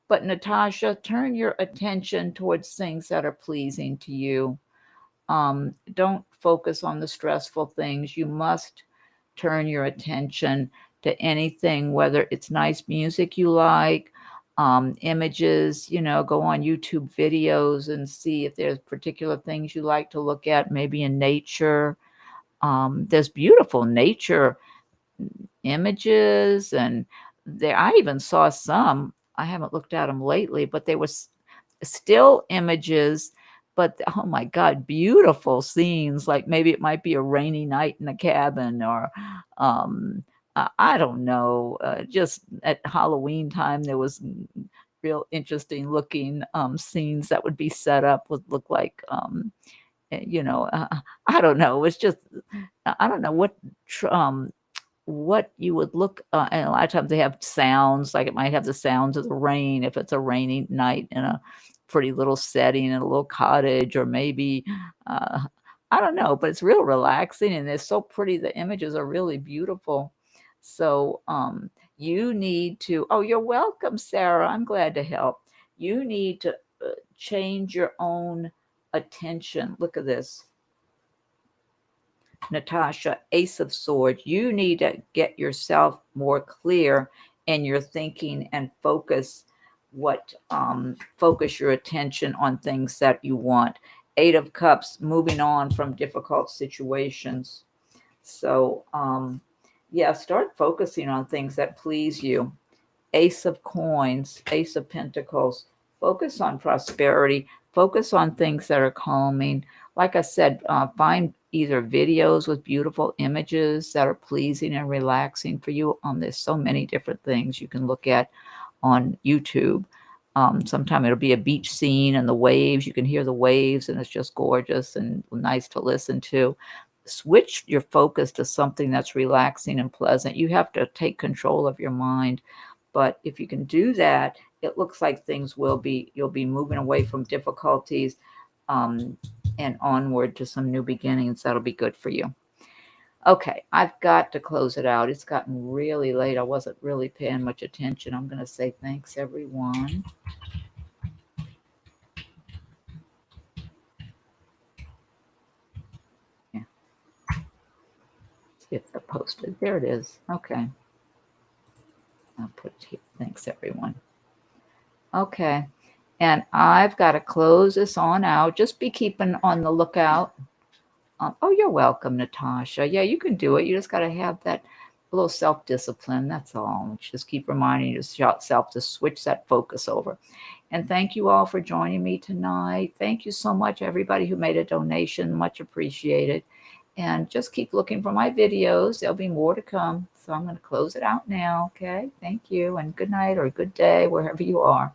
But Natasha, turn your attention towards things that are pleasing to you. Don't focus on the stressful things. You must turn your attention to anything, whether it's nice music you like, images, go on YouTube videos and see if there's particular things you like to look at, maybe in nature. There's beautiful nature images, and there I even saw some. I haven't looked at them lately, but they were still images, but oh my god, beautiful scenes. Like maybe it might be a rainy night in a cabin, or I don't know, just at Halloween time there was real interesting looking scenes that would be set up, would look like I don't know, it's just I don't know what you would look and a lot of times they have sounds, like it might have the sounds of the rain if it's a rainy night in a pretty little setting in a little cottage, or maybe uh, I don't know, but it's real relaxing and they're so pretty. The images are really beautiful. So you need to, oh, you're welcome, Sarah. I'm glad to help. You need to change your own attention. Look at this. Natasha, Ace of Swords, you need to get yourself more clear in your thinking and focus your attention on things that you want. Eight of Cups, moving on from difficult situations. So, yeah, start focusing on things that please you. Ace of Coins, Ace of Pentacles. Focus on prosperity. Focus on things that are calming. Like I said, find either videos with beautiful images that are pleasing and relaxing for you. There's so many different things you can look at on YouTube. Sometimes it'll be a beach scene and the waves. You can hear the waves, and it's just gorgeous and nice to listen to. Switch your focus to something that's relaxing and pleasant. You have to take control of your mind. But if you can do that, it looks like you'll be moving away from difficulties and onward to some new beginnings. That'll be good for you. Okay, I've got to close it out. It's gotten really late. I wasn't really paying much attention. I'm going to say thanks, everyone. Yeah. See if they're posted. There it is. Okay. I'll put it here. Thanks, everyone. Okay. And I've got to close this on out. Just be keeping on the lookout. Oh, you're welcome, Natasha. Yeah, you can do it. You just got to have that little self-discipline. That's all. Just keep reminding yourself to switch that focus over. And thank you all for joining me tonight. Thank you so much, everybody who made a donation. Much appreciated. And just keep looking for my videos. There'll be more to come. So I'm going to close it out now. Okay. Thank you. And good night or good day, wherever you are.